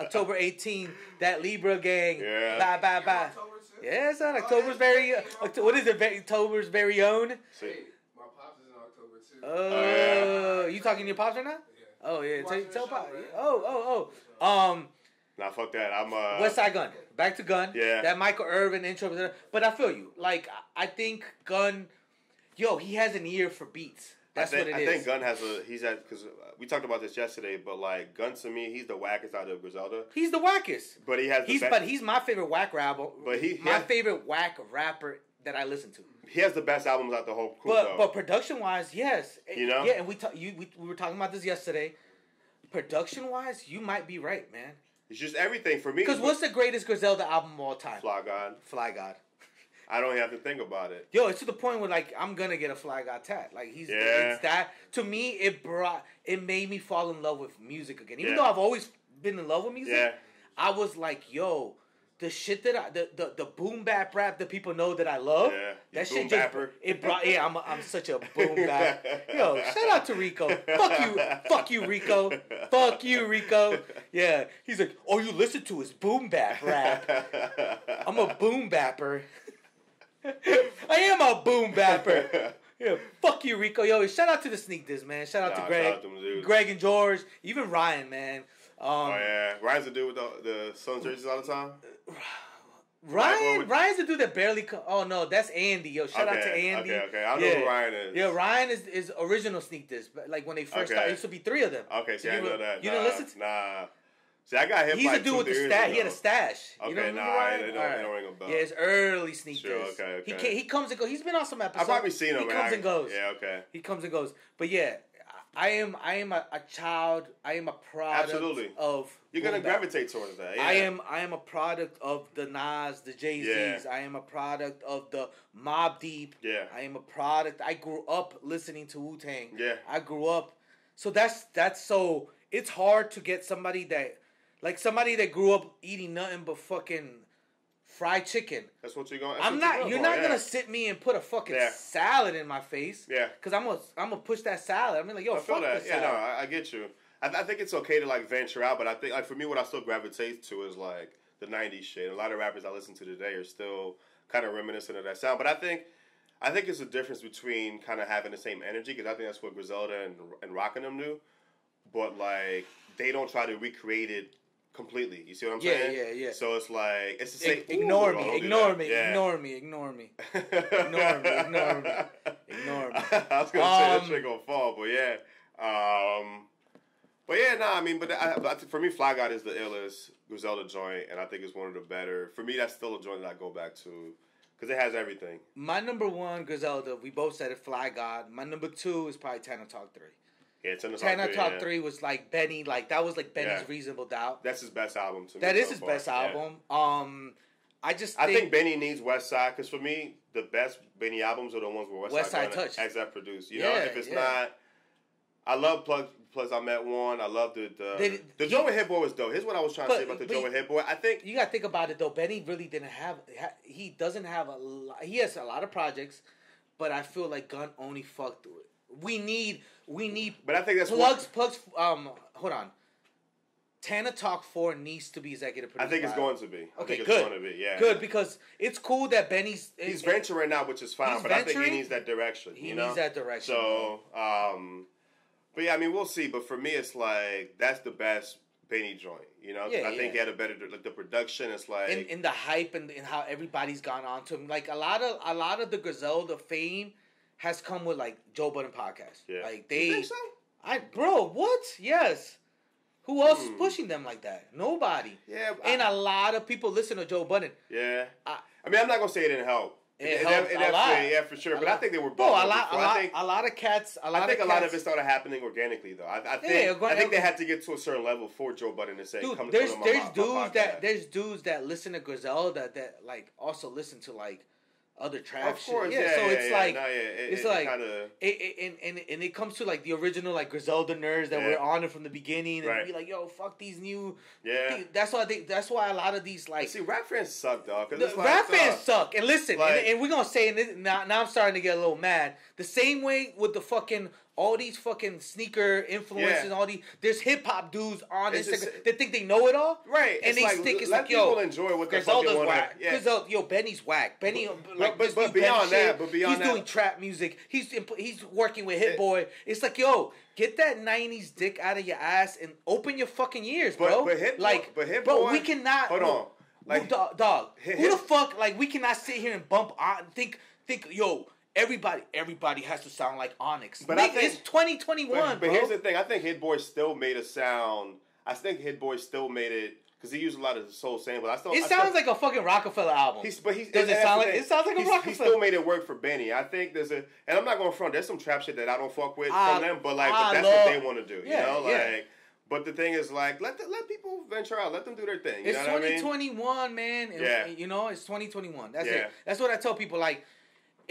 October 18th. That Libra gang. Yeah. Bye. Yeah, son. October's very. What is it? October's very own. Hey, my pops is in October too. Oh, you talking to your pops right now? Yeah. Oh yeah. Tell pop. Oh. Nah, fuck that. I'm Westside Gunn. Back to Gunn. Yeah. That Michael Irvin intro. But I feel you. Like I think Gunn. Yo, he has an ear for beats. That's what it is. I think Gunn has because we talked about this yesterday, but like Gunn to me, he's the wackest out of Griselda. He's the wackest. But he has but he's my favorite whack rapper. But my favorite whack rapper that I listen to. He has the best albums out the whole crew. But production wise, yes. You know? Yeah, and we were talking about this yesterday. Production wise, you might be right, man. It's just everything for me. Because what's the greatest Griselda album of all time? Fly God. I don't even have to think about it. Yo, it's to the point where like I'm gonna get a Fly God tat. Like it's that to me. It made me fall in love with music again. Even though I've always been in love with music, I was like, yo, the shit that the boom bap rap that people know that I love. Yeah, that shit just bapper. It brought. Yeah, I'm such a boom bap. Yo, shout out to Rico. Fuck you, Rico. Fuck you, Rico. Yeah, he's like, all you listen to is boom bap rap. I'm a boom bapper. I am a boom bapper. Yeah, fuck you, Rico. Yo, shout out to the Sneak Diss, man. Shout out to Greg. Greg and George. Even Ryan, man. Ryan's the dude with the Suns jerseys all the time? Ryan's the dude that barely... Oh, no, that's Andy. Yo, shout out to Andy. Okay. I don't know who Ryan is. Yeah, Ryan is original Sneak Diss. Like, when they first started, it used to be 3 of them. Okay, see, I know that. You didn't listen to... Nah. See, I got him. He's a dude with the stash. He had a stash. Okay, you know it don't ring a bell. Yeah, it's early Sneak Diss. Sure, okay. He comes and goes. He's been on some episodes. I've probably seen him. He comes and goes. Yeah, okay. He comes and goes. But yeah, I am a child. I am a product of. You're gonna gravitate towards that. Yeah. I am a product of the Nas, the Jay-Z's. I am a product of the Mobb Deep. Yeah. I am a product. I grew up listening to Wu-Tang. Yeah. I grew up. So that's so. It's hard to get somebody that grew up eating nothing but fucking fried chicken. That's what you're going. You're not gonna sit me and put a fucking salad in my face. Yeah. Because I'm gonna push that salad. I mean, like, yo, fuck that. Yeah, no, I get you. I think it's okay to like venture out, but I think like for me, what I still gravitate to is like the '90s shit. A lot of rappers I listen to today are still kind of reminiscent of that sound. But I think it's a difference between kind of having the same energy, because I think that's what Griselda and Rockin' them do. But like they don't try to recreate it completely. You see what I'm saying? Yeah. So it's like it's the same. Ignore me. I was gonna say that shit gonna fall, but yeah. But yeah, I mean, but for me, Fly God is the illest Griselda joint, and I think it's one of the better. For me, that's still a joint that I go back to because it has everything. My number one Griselda, we both said it, Fly God. My number two is probably Tana Talk 3. Yeah, Tana Talk 3 was like Benny, like that was like Benny's Reasonable Doubt. That's his best album to me. That is his best album. I think Benny needs West Side, because for me, the best Benny albums are the ones where West Side touched. Except produced. You know, if it's not, I love Plus I Met One. I love the joint with Hit Boy was dope. Here's what I was trying to say about the joint with Hit Boy. I think you gotta think about it though. Benny really didn't have. He doesn't have a lot. He has a lot of projects, but I feel like Gun only fucked with it. We need. But I think that's plugs. Hold on. Tana Talk 4 needs to be executive produced. I think it's going to be. Okay, good. It's going to be, yeah. Good, because it's cool that Benny's... He's venturing now, which is fine, but I think he needs that direction. He needs that direction. So, but yeah, I mean, we'll see. But for me, it's like, that's the best Benny joint, you know? I think he had a better... Like, the production, it's like... In the hype and how everybody's gone on to him. Like, a lot of the Griselda fame has come with, like, Joe Budden podcast. Yeah. Like, you think so? Bro, what? Yes. Who else is pushing them like that? Nobody. Yeah. And a lot of people listen to Joe Budden. Yeah. I mean, I'm not going to say it didn't help. It helped a lot. Yeah, for sure. But I think they were both. A lot of cats. I think a lot of it started happening organically, though. I think they had to get to a certain level for Joe Budden to say, "Come to my podcast." There's dudes that listen to Griselda that like also listen to like other trap of course, shit. So it's like and it comes to like the original like Griselda nerds that were on it from the beginning and be like, yo, fuck these new. Yeah. That's why a lot of these like. See, rap fans suck, dog. Rap fans suck. And listen, like, and we're gonna say this now. I'm starting to get a little mad. The same way with the fucking. All these fucking sneaker influencers, all these there's hip hop dudes on Instagram that think they know it all, right? And they think it's like, yo, enjoy what Griselda's whack. Griselda, yo, Benny's whack. Benny, like, but beyond that, he's doing trap music. He's working with Hit Boy. It's like, yo, get that '90s dick out of your ass and open your fucking ears, bro. But Hit Boy, we cannot. Hold on, like dog. Who the fuck? Like, we cannot sit here and bump on. Think, yo. Everybody has to sound like Onyx. But I think it's 2021. But here's the thing: I think Hit Boy still made a sound. I think Hit Boy still made it because he used a lot of soul samples. It sounds like a fucking Rockefeller album. Does it sound like? It sounds like a Rockefeller. He still made it work for Benny. I think and I'm not going front. There's some trap shit that I don't fuck with from them, but that's what they want to do. You know, like. But the thing is, like, let people venture out. Let them do their thing. You it's know 2021, man. You know, it's 2021. That's it. That's what I tell people. Like.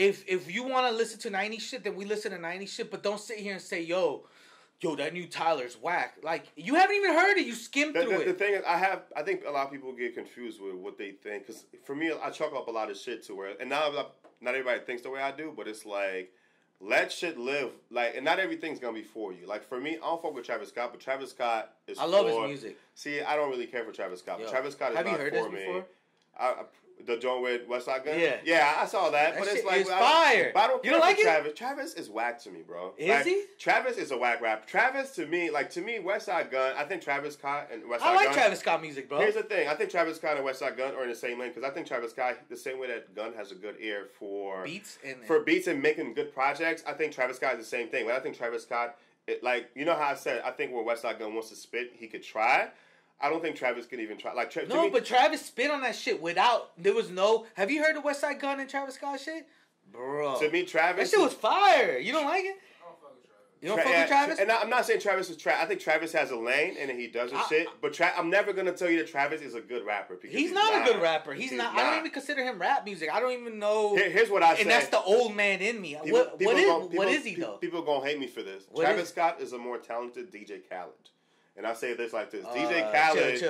If you want to listen to 90s shit, then we listen to 90s shit. But don't sit here and say, yo, that new Tyler's whack. Like, you haven't even heard it. You skimmed through it. The thing is, I think a lot of people get confused with what they think. Because for me, I chalk up a lot of shit to where, and now not everybody thinks the way I do, but it's like, let shit live. Like, and not everything's going to be for you. Like, for me, I don't fuck with Travis Scott, but Travis Scott is I love his music. See, I don't really care for Travis Scott. But Travis Scott is not for me. Have you heard this before? The joint with West Side Gun? Yeah, I saw that. But it's like fire. But I don't care. You don't like Travis. Travis is whack to me, bro. Is he? Travis is a whack rap. Travis to me, West Side Gun. I think Travis Scott and West Side Gun. I like Travis Scott music, bro. Here's the thing. I think Travis Scott and West Side Gun are in the same lane because I think Travis Scott, the same way that Gun has a good ear for beats and making good projects. I think Travis Scott is the same thing. But I think Travis Scott, you know how I said, I think where West Side Gun wants to spit, he could try. I don't think Travis could even try. Like, but Travis spit on that shit there was no. Have you heard the West Side Gun and Travis Scott shit, bro? To me, Travis, that shit was fire. You don't like it? I don't fuck with Travis. You don't fuck with Travis? And I'm not saying Travis is trash. I think Travis has a lane and he does his shit. But I'm never gonna tell you that Travis is a good rapper because he's not a good rapper. He's not. I don't even consider him rap music. I don't even know. Here's what I say. And that's the old man in me. What is he though? People gonna hate me for this. Travis Scott is a more talented DJ Khaled. And I say this like this: DJ Khaled.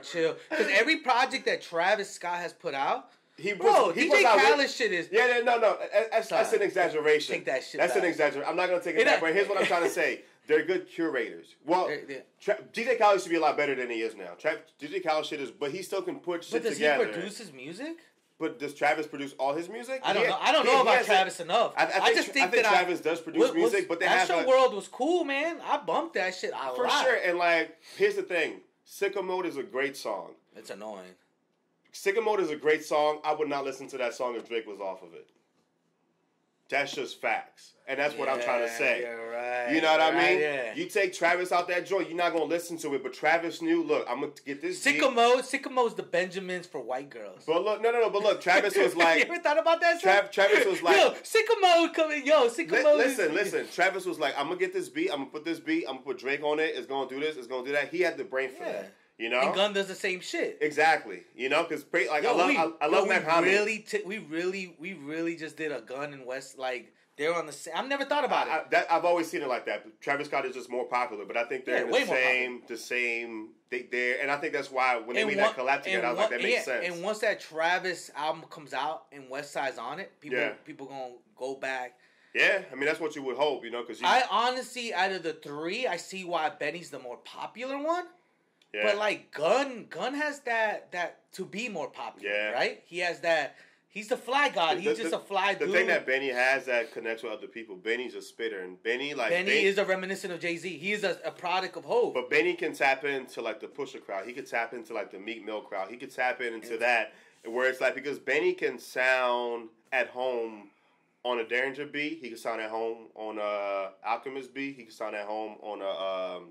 Chill. Because every project that Travis Scott has put out. DJ Khaled shit is... Yeah, no. That's an exaggeration. Take that shit That's back. an exaggeration. I'm not going to take it back, but here's what I'm trying to say. They're good curators. Well, DJ Khaled should be a lot better than he is now. DJ Khaled shit is... But he still can put shit together. But does he produce his music? But does Travis produce all his music? I don't know about Travis enough. I think Travis does produce music, but they have... Astro World was cool, man. I bumped that shit a lot. For sure. And, like, here's the thing. Sicko Mode is a great song. It's annoying. Sicko Mode is a great song. I would not listen to that song if Drake was off of it. That's just facts. And that's what I'm trying to say. You're right. You know what I mean? Yeah. You take Travis out that joint, you're not going to listen to it. But Travis knew, look, I'm going to get this Sicko Mode's the Benjamins for white girls. But look, no. But look, Travis was like... You ever thought about that? Travis was like... Yo, Sicko Mode coming. Sicko Mode. Listen. Travis was like, I'm going to get this beat. I'm going to put this beat. I'm going to put Drake on it. It's going to do this. It's going to do that. He had the brain for that. You know? And Gun does the same shit. Exactly. You know, because I love Mac Hamid. We really just did a Gun and West, like, they're on the same. I've never thought about it. I've always seen it like that. But Travis Scott is just more popular, but I think they're the same. And I think that's why when they made that collab together, I was like, that makes sense. And once that Travis album comes out and West Side's on it, people gonna go back. Yeah, I mean that's what you would hope, you know, because I honestly, out of the three, I see why Benny's the more popular one. Yeah. But like Gun has that to be more popular, right? He has that. He's the fly god. He's just a fly dude. The thing that Benny has that connects with other people, Benny's a spitter, and Benny is a reminiscent of Jay-Z. He is a product of Hov. But Benny can tap into like the Pusha crowd. He could tap into like the Meek Mill crowd. He could tap into that where it's like because Benny can sound at home on a Derringer beat. He can sound at home on a Alchemist beat. He can sound at home on a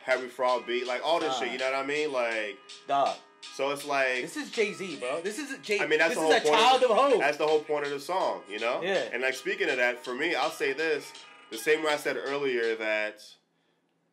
Harry Fraud beat. Like all this shit. You know what I mean? Like dog. So it's like this is Jay-Z, bro. This is Jay. I mean, that's this the whole is a child of Hov. That's the whole point of the song, you know. Yeah. And like speaking of that, for me, I'll say this: the same way I said earlier that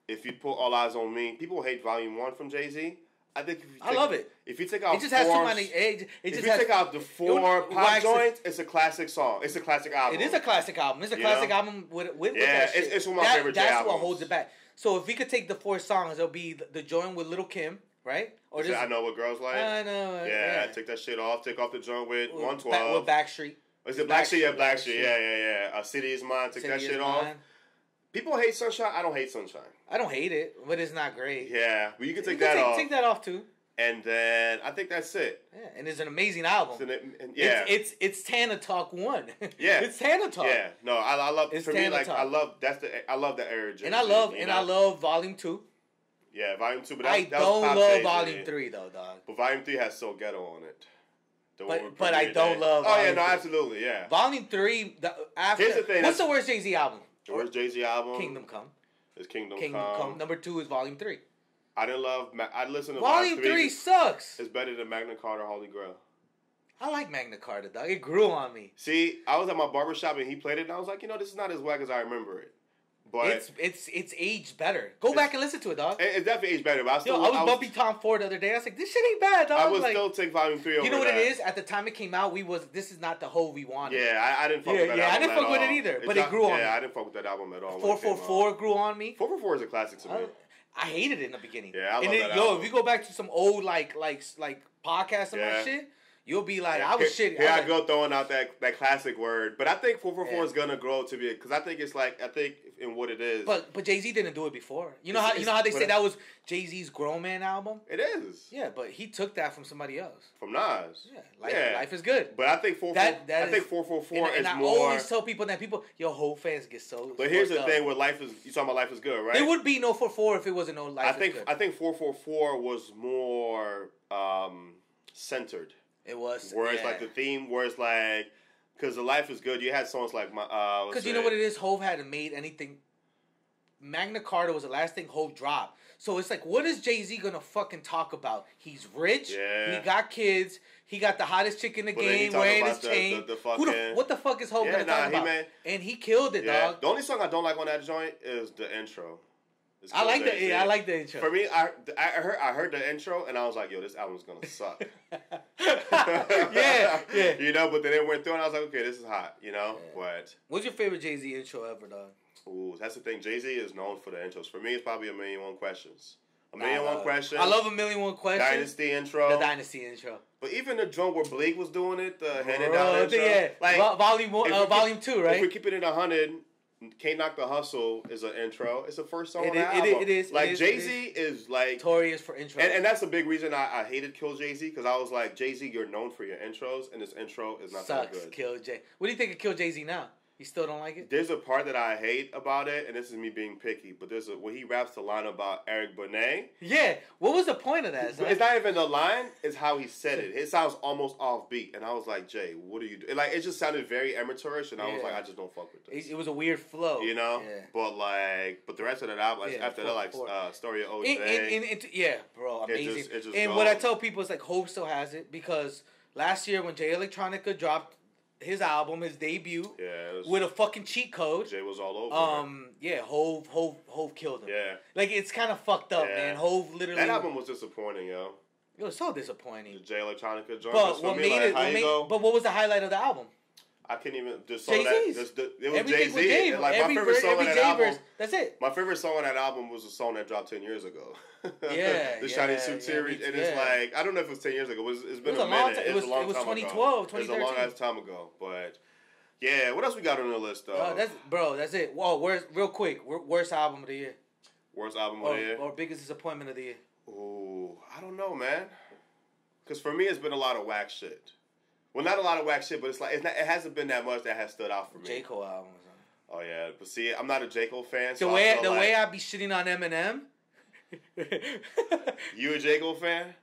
if you put All Eyes on Me, people hate Volume 1 from Jay-Z. I think I love it. If you take out, it just has too many. If you take out the 4 pop joints, it's a classic song. It's a classic album. It is a classic album. It's a classic album with that shit. It's one of my favorite Jay albums. That's what holds it back. So if we could take the 4 songs, it'll be the joint with Lil' Kim. Right? Or just, I Know What Girls Like. I know. Yeah, take that shit off. Take off the joint with 112. With Backstreet. Is it Blackstreet? Yeah, Blackstreet. Yeah. City Is Mine. Take that shit off. People hate Sunshine. I don't hate Sunshine. I don't hate it, but it's not great. Yeah, but you can take that off. Take that off too. And then I think that's it. Yeah, and it's an amazing album. It's Tana Talk 1. Yeah, it's Tana Talk. Yeah, no, I love. It's for Tana me, like Talk. I love the era. And I love Volume 2. Yeah, Volume 2, but I don't love Volume 3 though, dog. But Volume 3 has So Ghetto on it. But I don't love. Oh yeah, no, absolutely, yeah. Volume 3. Here's the thing. What's the worst Jay-Z album? The worst Jay-Z album? Kingdom Come. It's Kingdom Come. Number 2 is Volume 3. I listened to Volume 3 sucks. It's better than Magna Carta, Holy Grail. I like Magna Carta, dog. It grew on me. See, I was at my barbershop and he played it, and I was like, this is not as whack as I remember it. But it's aged better. Go back and listen to it, dog. It definitely aged better. But I was bumping Tom Ford the other day. I was like, this shit ain't bad, dog. I would still take Volume 3 over. You know what it is? At the time it came out, this is not the Hov we wanted. Yeah, I didn't fuck with that album. I didn't fuck with it either. But it grew on me. Yeah, I didn't fuck with that album at all. 444 grew on me. 444 is a classic to me. I hated it in the beginning. Yeah, I love that album. If you go back to some old like podcasts and that shit, you'll be like, I was shitty. Here I go throwing out that classic word. But I think 444 is gonna grow to be because I think in what it is. But Jay-Z didn't do it before. You know how they say that was Jay-Z's Grown Man album? It is. Yeah, but he took that from somebody else. From Nas. Yeah, life is good. But I think 444 is more. And I always tell people that Whole fans get so. But here's the thing: with Life is, you talking about Life is Good, right? There would be no 444 if it wasn't no Life is Good. I think 444 was more centered. It was. Whereas like the theme, whereas like. Because the Life is Good, you had songs like my. Because you know what it is, Hov hadn't made anything Magna Carta was the last thing Hov dropped. So it's like, what is Jay-Z gonna fucking talk about? He's rich. Yeah. He got kids. He got the hottest chick in the game wearing his chain. What the fuck is Hov gonna talk about? And he killed it, dog. The only song I don't like on that joint is the intro. I like the intro. For me, I heard the intro and I was like, yo, this album's gonna suck. yeah. You know, but then it went through and I was like, okay, this is hot. You know, but what's your favorite Jay-Z intro ever, dog? Ooh, that's the thing. Jay-Z is known for the intros. For me, it's probably 1,000,001 Questions. 1,000,001 Questions. I love 1,000,001 Questions. Dynasty intro. The Dynasty intro. But even the drum where Blake was doing it, the handed down intro. Yeah, like, volume 2, right? If we keep it at 100, Can't Knock the Hustle is an intro. It's the first song on the album. It is. Like, Jay-Z is like... Notorious for intros. And that's a big reason I hated Kill Jay-Z, because I was like, Jay-Z, you're known for your intros, and this intro is not that good. Kill Jay. What do you think of Kill Jay-Z now? You still don't like it? There's a part that I hate about it, and this is me being picky, but when he raps the line about Eric Benet. Yeah. What was the point of that? It's not even the line, it's how he said it. It sounds almost offbeat, and I was like, Jay, what are you doing? Like, it just sounded very amateurish, and I was like, I just don't fuck with this. It was a weird flow. You know? Yeah. But the rest of that album, after that, like, Story of OJ. Yeah, bro, amazing. It just and goes. what I tell people is, like, Hov still has it, because last year when Jay Electronica dropped his album, his debut, with a fucking cheat code. Jay was all over. Yeah, Hov killed him. Yeah, like, it's kind of fucked up, man. Hov literally. That album was disappointing, yo. It was so disappointing. The Jay Electronica joint. But what was the highlight of the album? I can't even just Jay-Z's. It was Jay-Z. Like, my favorite song on that album. That's it. My favorite song on that album was a song that dropped 10 years ago. The Shiny Suit series, and it's like, I don't know if it was 10 years ago. It's been a minute. It was 2012, 2013. It was a long ass time ago. But yeah, what else we got on the list though? That's it. Whoa, real quick, worst album of the year. Worst album of the year, or biggest disappointment of the year. Ooh, I don't know, man. Because for me, it's been a lot of whack shit. Well, not a lot of whack shit, but it hasn't been that much that has stood out for me. J. Cole album. Oh yeah, but see, I'm not a J. Cole fan. The way I be shitting on Eminem. You a J. Cole fan?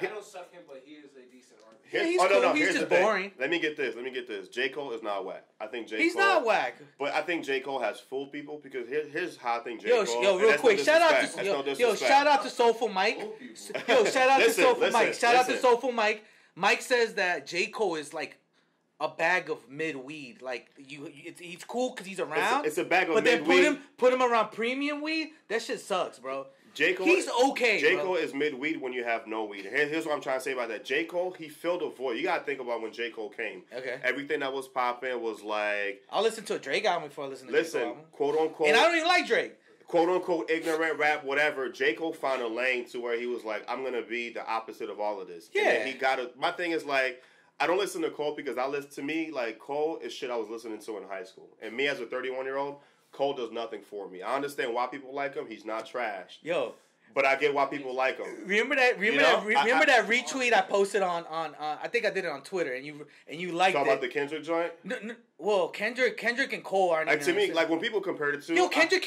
I don't suck him, but he is a decent artist. He's cool. He's just boring. Let me get this. J. Cole is not whack. I think J. Cole... He's not whack. But I think J. Cole has fooled people, because here's how I think J. Cole... Yo, real quick, shout out to Soulful Mike. Shout out to Soulful Mike. Shout out to Soulful Mike. Mike says that J. Cole is like a bag of mid weed. Like, he's cool because he's around. It's a bag of mid weed. But then put him around premium weed. That shit sucks, bro. J. Cole, he's okay. J. Cole is mid weed when you have no weed. Here's what I'm trying to say about that. J. Cole, he filled a void. You gotta think about when J. Cole came. Okay. Everything that was popping was like... I'll listen to a Drake album before I listen to a J. Cole album. Quote unquote. And I don't even like Drake. Quote unquote ignorant rap, whatever. J. Cole found a lane to where he was like, I'm gonna be the opposite of all of this. Yeah. And then he got a... My thing is like, I don't listen to Cole because to me, like, Cole is shit I was listening to in high school. And me as a 31-year-old, Cole does nothing for me. I understand why people like him. He's not trash. Yo. But I get why people like him. Remember that retweet I posted on I think I did it on Twitter, and you liked it. Talking about the Kendrick joint? No, well, Kendrick and Cole aren't like, to me, like, when people compare the two... Yo, Kendrick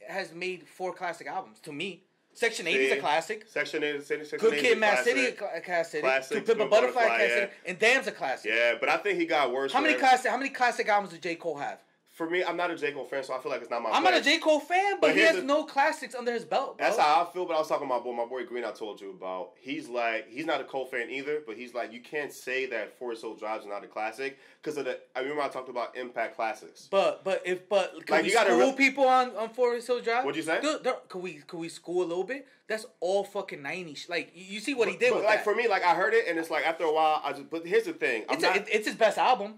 has made 4 classic albums, to me. Section 80 is a classic. Section 80 Good Kid, Mad City, a classic. To Pimp a Butterfly, classic. And Damn's a classic. Yeah, but I think he got worse. How many classic albums does J. Cole have? For me, I'm not a J. Cole fan, so I feel like it's not my I'm not a J. Cole fan, but he has no classics under his belt, bro. That's how I feel, but I was talking about my boy Green I told you about. He's not a Cole fan either, but he's like, you can't say that Forest Hill Drive is not a classic, because I remember I talked about Impact Classics. But can we school people on Forest Hill Drive? What'd you say? Can we school a little bit? That's all fucking 90s. Like, you see what he did with like, that. for me, like, I heard it, and it's like, after a while, but here's the thing. It's his best album.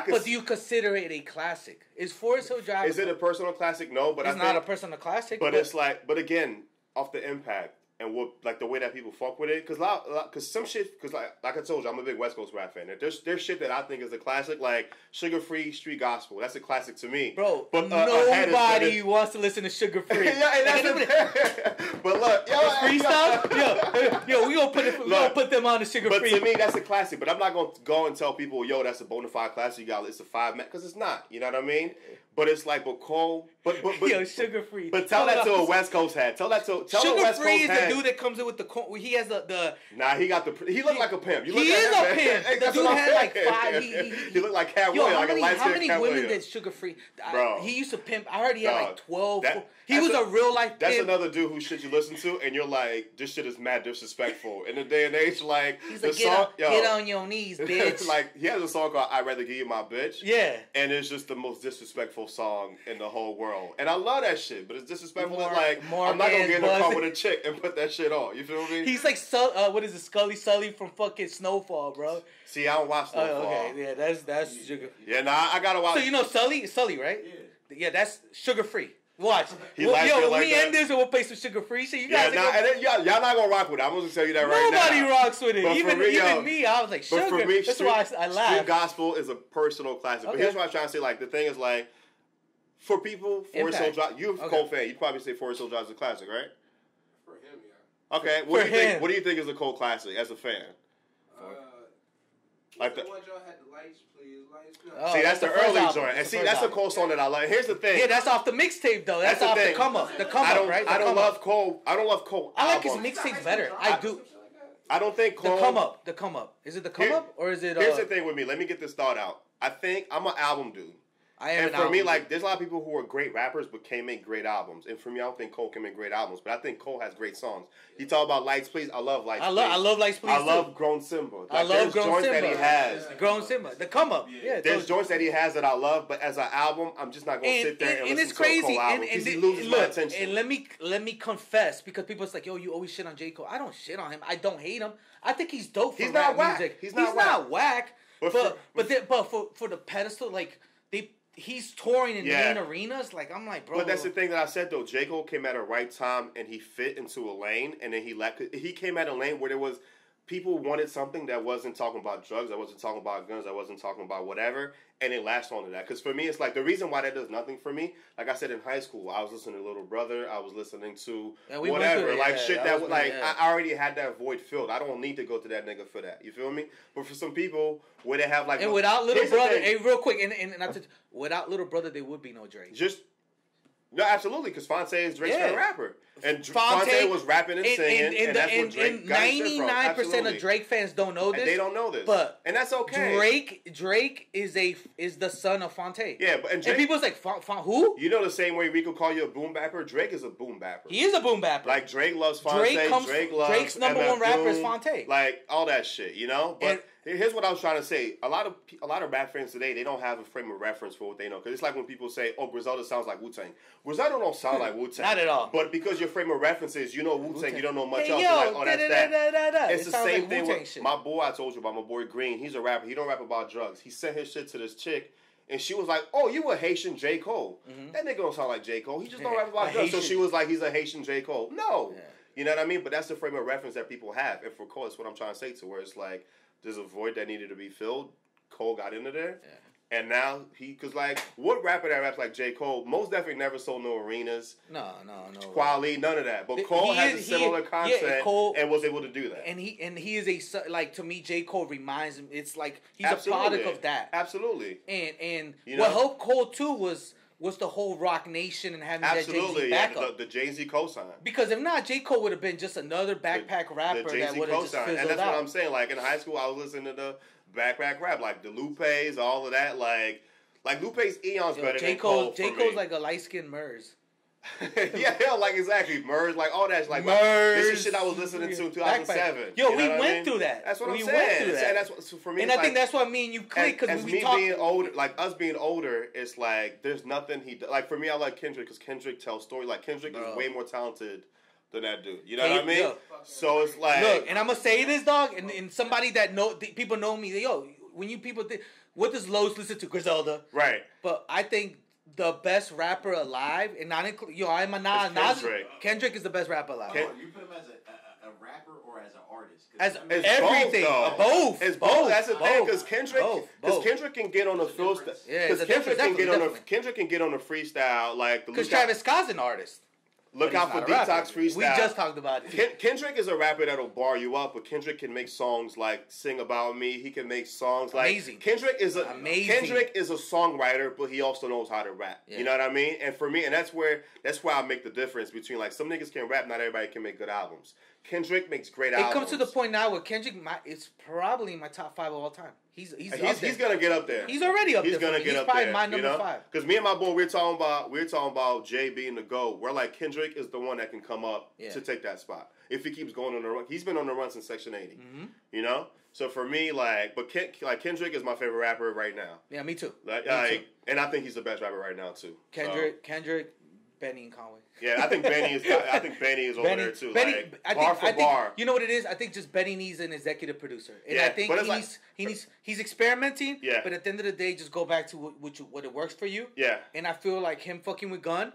But do you consider it a classic? Is Forest Hill Drive... Is it a personal classic? No, but it's not a personal classic. But it's like... But again, off the impact and what, like, the way that people fuck with it. Because some shit... Because like I told you, I'm a big West Coast rap fan. There's shit that I think is a classic, like Sugar Free Street Gospel. That's a classic to me. Bro, but nobody wants to listen to Sugar Free. Yeah, but look... Freestyle? Yo, we gonna put them on the Sugar Free. But to me, that's a classic. But I'm not going to go and tell people, yo, that's a bona fide classic. It's a 5 man. Because it's not. You know what I mean? But it's like, but Cole, but yo, Sugar Free. But tell that to a West Coast head. Tell that to Sugar a West Free Coast head. is the dude that comes in with the he has the. Nah, he looked like a pimp. He is a pimp. The dude had like 5. He looked like Cat Williams, like a light how many Cat women Williams. did Sugar Free? Bro, he used to pimp. I heard he had like 12. He was a real life. That's pimp. another dude whose shit you listen to, and you're like, this shit is mad disrespectful. In the day and age, like he's the like, song, get on your knees, bitch. Like he has a song called "I'd Rather Give You My Bitch." Yeah, and it's just the most disrespectful song in the whole world. And I love that shit, but it's disrespectful. Like I'm not gonna get in the car with a chick and put that shit on. You feel me? He's like what is it, Sully from fucking Snowfall, bro. See, I don't watch Snowfall. Okay, yeah, that's Sugar. Yeah, nah, I gotta watch. So you know Sully, right? Yeah, that's Sugar Free. Watch. When we end this and we'll play some Sugar Free shit. You guys y'all not gonna rock with it. I'm gonna tell you that right now. Nobody rocks with it. But even me, I was like, Sugar. But for me, that's why I laughed. Street Gospel is a personal classic. Okay. But here's what I'm trying to say. Like, the thing is, like, for people, Forest Hill Drive, you're a Cole fan. You probably say Forest Hill Drive is a classic, right? For him, yeah. Okay. What do you think is a Cole classic as a fan? Like the one y'all had the lights, please, lights. No. See, that's the early joint. And see, that's the Cole song that I like. Here's the thing. Yeah, that's off the mixtape though. That's off the come up. The come up, right? I don't love Cole. I don't love Cole. I like his mixtapes better. I do. I don't think Cole. The come up. Is it the come up or is it? Here's the thing with me. Let me get this thought out. I think I'm an album dude. And for me, like, there's a lot of people who are great rappers but can't make great albums. And for me, I don't think Cole can make great albums. But I think Cole has great songs. You talk about Lights Please. I love Lights Please. I love Lights Please. I love Grown Simba. Like, I love Grown joints Simba. that he has. Grown Simba. The come up. Yeah. There's joints that he has that I love, but as an album, I'm just not gonna sit there and listen to a Cole album because he loses my attention. And let me confess, because people it's like, yo, you always shit on J. Cole. I don't shit on him. I don't hate him. I think he's dope for rap music. He's not whack. But for the pedestal, like he's touring in main arenas. Like I'm like, bro. But that's the thing that I said though. J. Cole came at a right time and he fit into a lane, and then he came at a lane where there was people wanted something that wasn't talking about drugs, that wasn't talking about guns, that wasn't talking about whatever, and it latched onto that. Because for me, it's like the reason why that does nothing for me. Like I said in high school, I was listening to Little Brother, I was listening to whatever, shit that was like I already had that void filled. I don't need to go to that nigga for that. You feel me? But for some people, where they have like and without Little Brother, real quick, and without Little Brother, there would be no Drake. No, absolutely, because Fonte is Drake's favorite rapper. And Fonte was rapping and singing, and that's what Drake got his shit from. 99% of Drake fans don't know this. And they don't know this. And that's okay. Drake is the son of Fonte. Yeah, and people's like, who? You know the same way we could call you a boom bapper? Drake is a boom bapper. He is a boom bapper. Like, Drake loves Fonte, Drake's number MF one rapper is Doom, Fonte. Like, all that shit, you know? But here's what I was trying to say. A lot of rap fans today, they don't have a frame of reference for what they know. Because it's like when people say, oh, Griselda sounds like Wu-Tang. Griselda don't sound like Wu-Tang. Not at all. But because your frame of reference is, you know Wu-Tang, you don't know much else. You're like, oh, that's that. It's the same thing with my boy I told you about, my boy Green. He's a rapper. He don't rap about drugs. He sent his shit to this chick, and she was like, oh, you a Haitian J. Cole. That nigga don't sound like J. Cole. He just don't rap about drugs. So she was like, he's a Haitian J. Cole. No. Yeah. You know what I mean? But that's the frame of reference that people have. And for Cole, it's what I'm trying to say to where it's like, there's a void that needed to be filled. Cole got into there. Yeah. And now because like, what rapper that raps like J. Cole, most definitely never sold no arenas. No. Quality, none of that. But Cole has a similar concept and was able to do that. And he is like, to me, J. Cole reminds him, it's like, he's a product of that. Absolutely. And what helped Cole too was the whole Rock Nation and having that Jay-Z backup. The Jay-Z cosign. Because if not, J. Cole would have been just another backpack rapper that would have just fizzled out. And that's what I'm saying. Like, in high school, I was listening to the backpack rap, like the Lupes, all of that. Like Lupe's eons better than Cole. J. Cole's like a light-skinned Murs. yeah, like exactly. Murs, like all that. Like Murs. This is shit I was listening to in 2007. Yo, we went through that. That's what I'm saying. And that's what, so for me, and I think that's why me and you click, because we talk. Being older, like us being older, it's like there's nothing like for me. I like Kendrick because Kendrick tells stories. Like Kendrick is way more talented than that dude. You know what I mean? So it's like, look, and I'm gonna say this, dog, and somebody that people know me. Yo, when you people think, what does Lowe's listen to? Griselda, right? But I think the best rapper alive, and not include I'm a Nas. Kendrick is the best rapper alive. You put him as a rapper or as an artist? As everything, both. It's both. That's the thing, because Kendrick can get on the freestyle. Yeah, because Kendrick can get on a freestyle like. Because Travis Scott's an artist. Look out for Detox Freestyle. We just talked about it. Kendrick is a rapper that'll bar you up, but Kendrick can make songs like "Sing About Me." He can make songs like amazing. Kendrick is a songwriter, but he also knows how to rap. Yeah. You know what I mean? And for me, and that's where I make the difference between like some niggas can rap, not everybody can make good albums. Kendrick makes great albums. It comes to the point now where Kendrick is probably my top 5 of all time. He's gonna get up there. He's already up there. He's probably my number 5. Because me and my boy, we're talking about Jay being the GOAT. We're like Kendrick is the one that can come up to take that spot if he keeps going on the run. He's been on the run since Section 80. Mm-hmm. You know. So for me, Kendrick is my favorite rapper right now. Yeah, me too. Me too. And I think he's the best rapper right now too. Kendrick, Benny and Conway. Yeah, I think Benny is over there too. Bar for bar. You know what it is? I think just Benny needs an executive producer, and I think he's experimenting. Yeah. But at the end of the day, just go back to what it works for you. Yeah. And I feel like him fucking with Gun.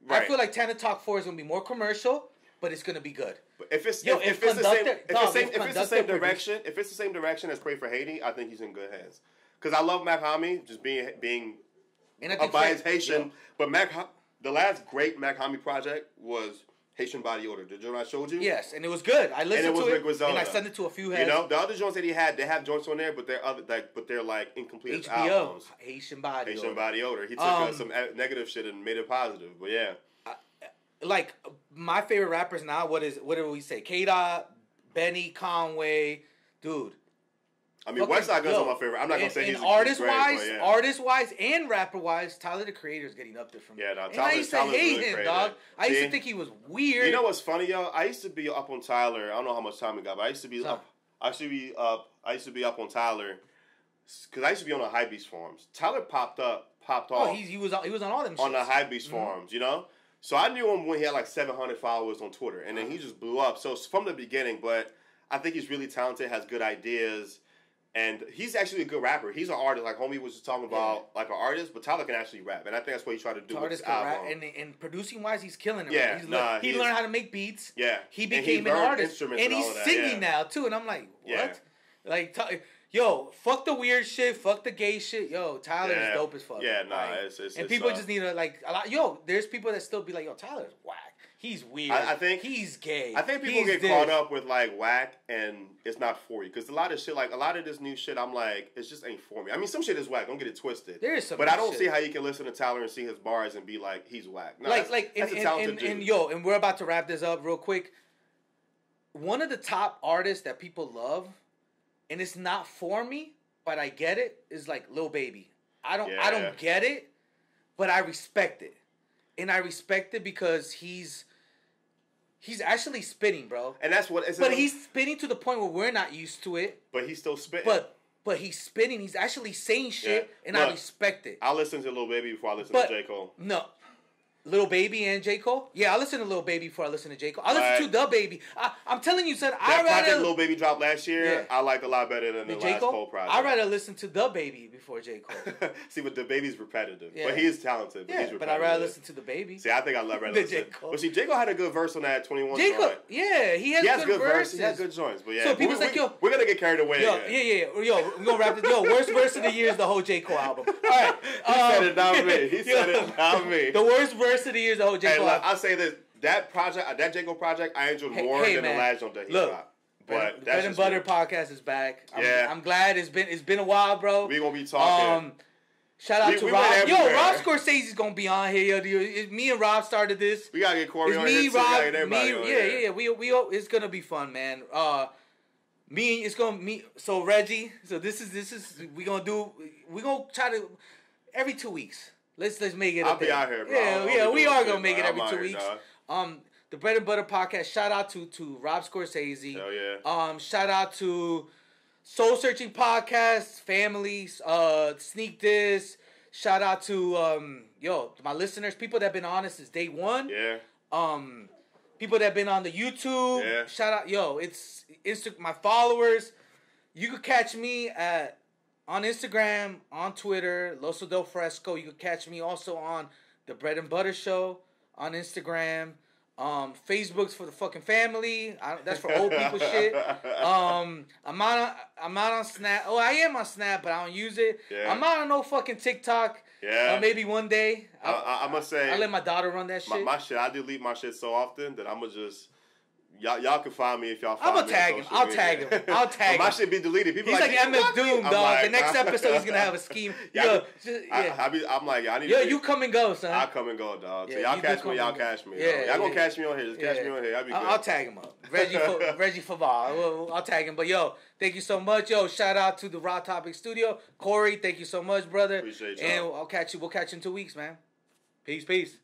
Right. I feel like Tana Talk 4 is gonna be more commercial, but it's gonna be good. But if it's the same direction as Pray for Haiti, I think he's in good hands. Because I love Mac Hami, just being a biased Haitian, but the last great Mac Hami project was Haitian Body Odor. The joint I showed you? Yes, and it was good. I listened to it, and I sent it to a few heads. You know, the other joints that he had, they have joints on there, but they're like incomplete albums. Haitian Body Odor. He took some negative shit and made it positive, but yeah. Like, my favorite rappers now, what do we say? K-Dot, Benny, Conway, dude. I mean, Westside Gunn's my favorite. I'm not going to say he's artist-wise and rapper-wise, Tyler, the Creator, is getting up there for me. Yeah, no, and I used to hate him, dog. I used to think he was weird. You know what's funny, yo? I used to be up on Tyler. I don't know how much time he got, but I used to be up. I used to be up on Tyler because I used to be on the Hypebeast forums. Tyler popped off. Oh, he was on all them shits. On the Hypebeast forums, you know? So I knew him when he had like 700 followers on Twitter, and then he just blew up. So from the beginning, but I think he's really talented, has good ideas. And he's actually a good rapper. He's an artist. Like Homie was just talking about, like an artist, but Tyler can actually rap. And I think that's what he tried to do with his album. And producing-wise, he's killing it. Yeah, he learned how to make beats. Yeah. He became an artist. And he's singing now, too. And I'm like, what? Yeah. Like, yo, fuck the weird shit. Fuck the gay shit. Yo, Tyler is dope as fuck. Yeah, and people just need to, like, a lot. Yo, there's people that still be like, yo, Tyler's whack. He's weird. I think he's gay. I think people get caught up with like whack and it's not for you because a lot of shit, like a lot of this new shit, I'm like, it just ain't for me. I mean, some shit is whack. Don't get it twisted. There is some, but I don't see how you can listen to Tyler and see his bars and be like, he's whack. No, that's a talented dude. And we're about to wrap this up real quick. One of the top artists that people love, and it's not for me, but I get it, is like Lil Baby. I don't get it, but I respect it. And I respect it because he's actually spitting, bro. And that's what. But he's spitting to the point where we're not used to it. But he's still spitting. But he's spitting. He's actually saying shit, and I respect it. I'll listen to Lil Baby before I listen to J. Cole. No. Lil Baby and J. Cole? Yeah, I listen to Lil Baby before I listen to J. Cole. I listen to The Baby. I'm telling you, son, that project Lil Baby dropped last year, I liked a lot better than the last Cole project. I'd rather listen to The Baby before J. Cole. See, but The Baby's repetitive. Yeah. But he is talented. But I'd rather listen to The Baby. See, I think I'd rather listen. J. Cole. But see, J. Cole had a good verse on that 21 J. Cole, yeah, he has good verses. He has good joints. But yeah, so people's like, yo, we're going to get carried away again. Yo, we're going to wrap this. Yo, worst verse of the year is the whole J. Cole album. All right. He said it, not me. He said it, not me. The worst verse of the year is the whole J. Cole album. I'll say this. That J. Cole project, I enjoyed more than the last joint that he dropped. But Bread and Butter podcast is back. I'm glad it's been a while, bro. We gonna be talking. Shout out to Rob. Yo, Rob Scorsese's gonna be on here. Yo, me and Rob started this. We gotta get Corey on here too. Yeah. We it's gonna be fun, man. So Reggie. So this is we gonna try to every 2 weeks. Let's make it. I'll be out here, bro. Yeah, we are gonna make it every 2 weeks. The Bread and Butter podcast. Shout out to Rob Scorsese. Hell yeah. Shout out to Soul Searching Podcast, families, Sneak This. Shout out to my listeners, people that have been on us since day one. Yeah. People that have been on the YouTube. Yeah. Shout out, it's my followers. You could catch me on Instagram, on Twitter, Loso Del Fresco. You could catch me also on the Bread and Butter Show on Instagram. Facebook's for the fucking family. That's for old people shit. I'm not on Snap. Oh, I am on Snap, but I don't use it. Yeah. I'm not on no fucking TikTok. Yeah. Maybe one day. I must say. I let my daughter run that shit. My shit. I delete my shit so often that I'm gonna just. Y'all can find me if y'all find me. I'm gonna tag him. I'll tag him. My shit be deleted. People he's like MS Doom, dog. Like, the next episode he's gonna have a scheme. I'm like, I need. Yo, you come and go, son. I come and go, dog. So y'all catch me. Y'all catch me. Yeah, y'all gonna catch me on here. Just catch me on here. I'll be good. I'll tag him up. Reggie Favale. I'll tag him. But yo, thank you so much. Yo, shout out to the Raw Topic Studio. Corey, thank you so much, brother. Appreciate y'all. And we'll catch you in 2 weeks, man. Peace.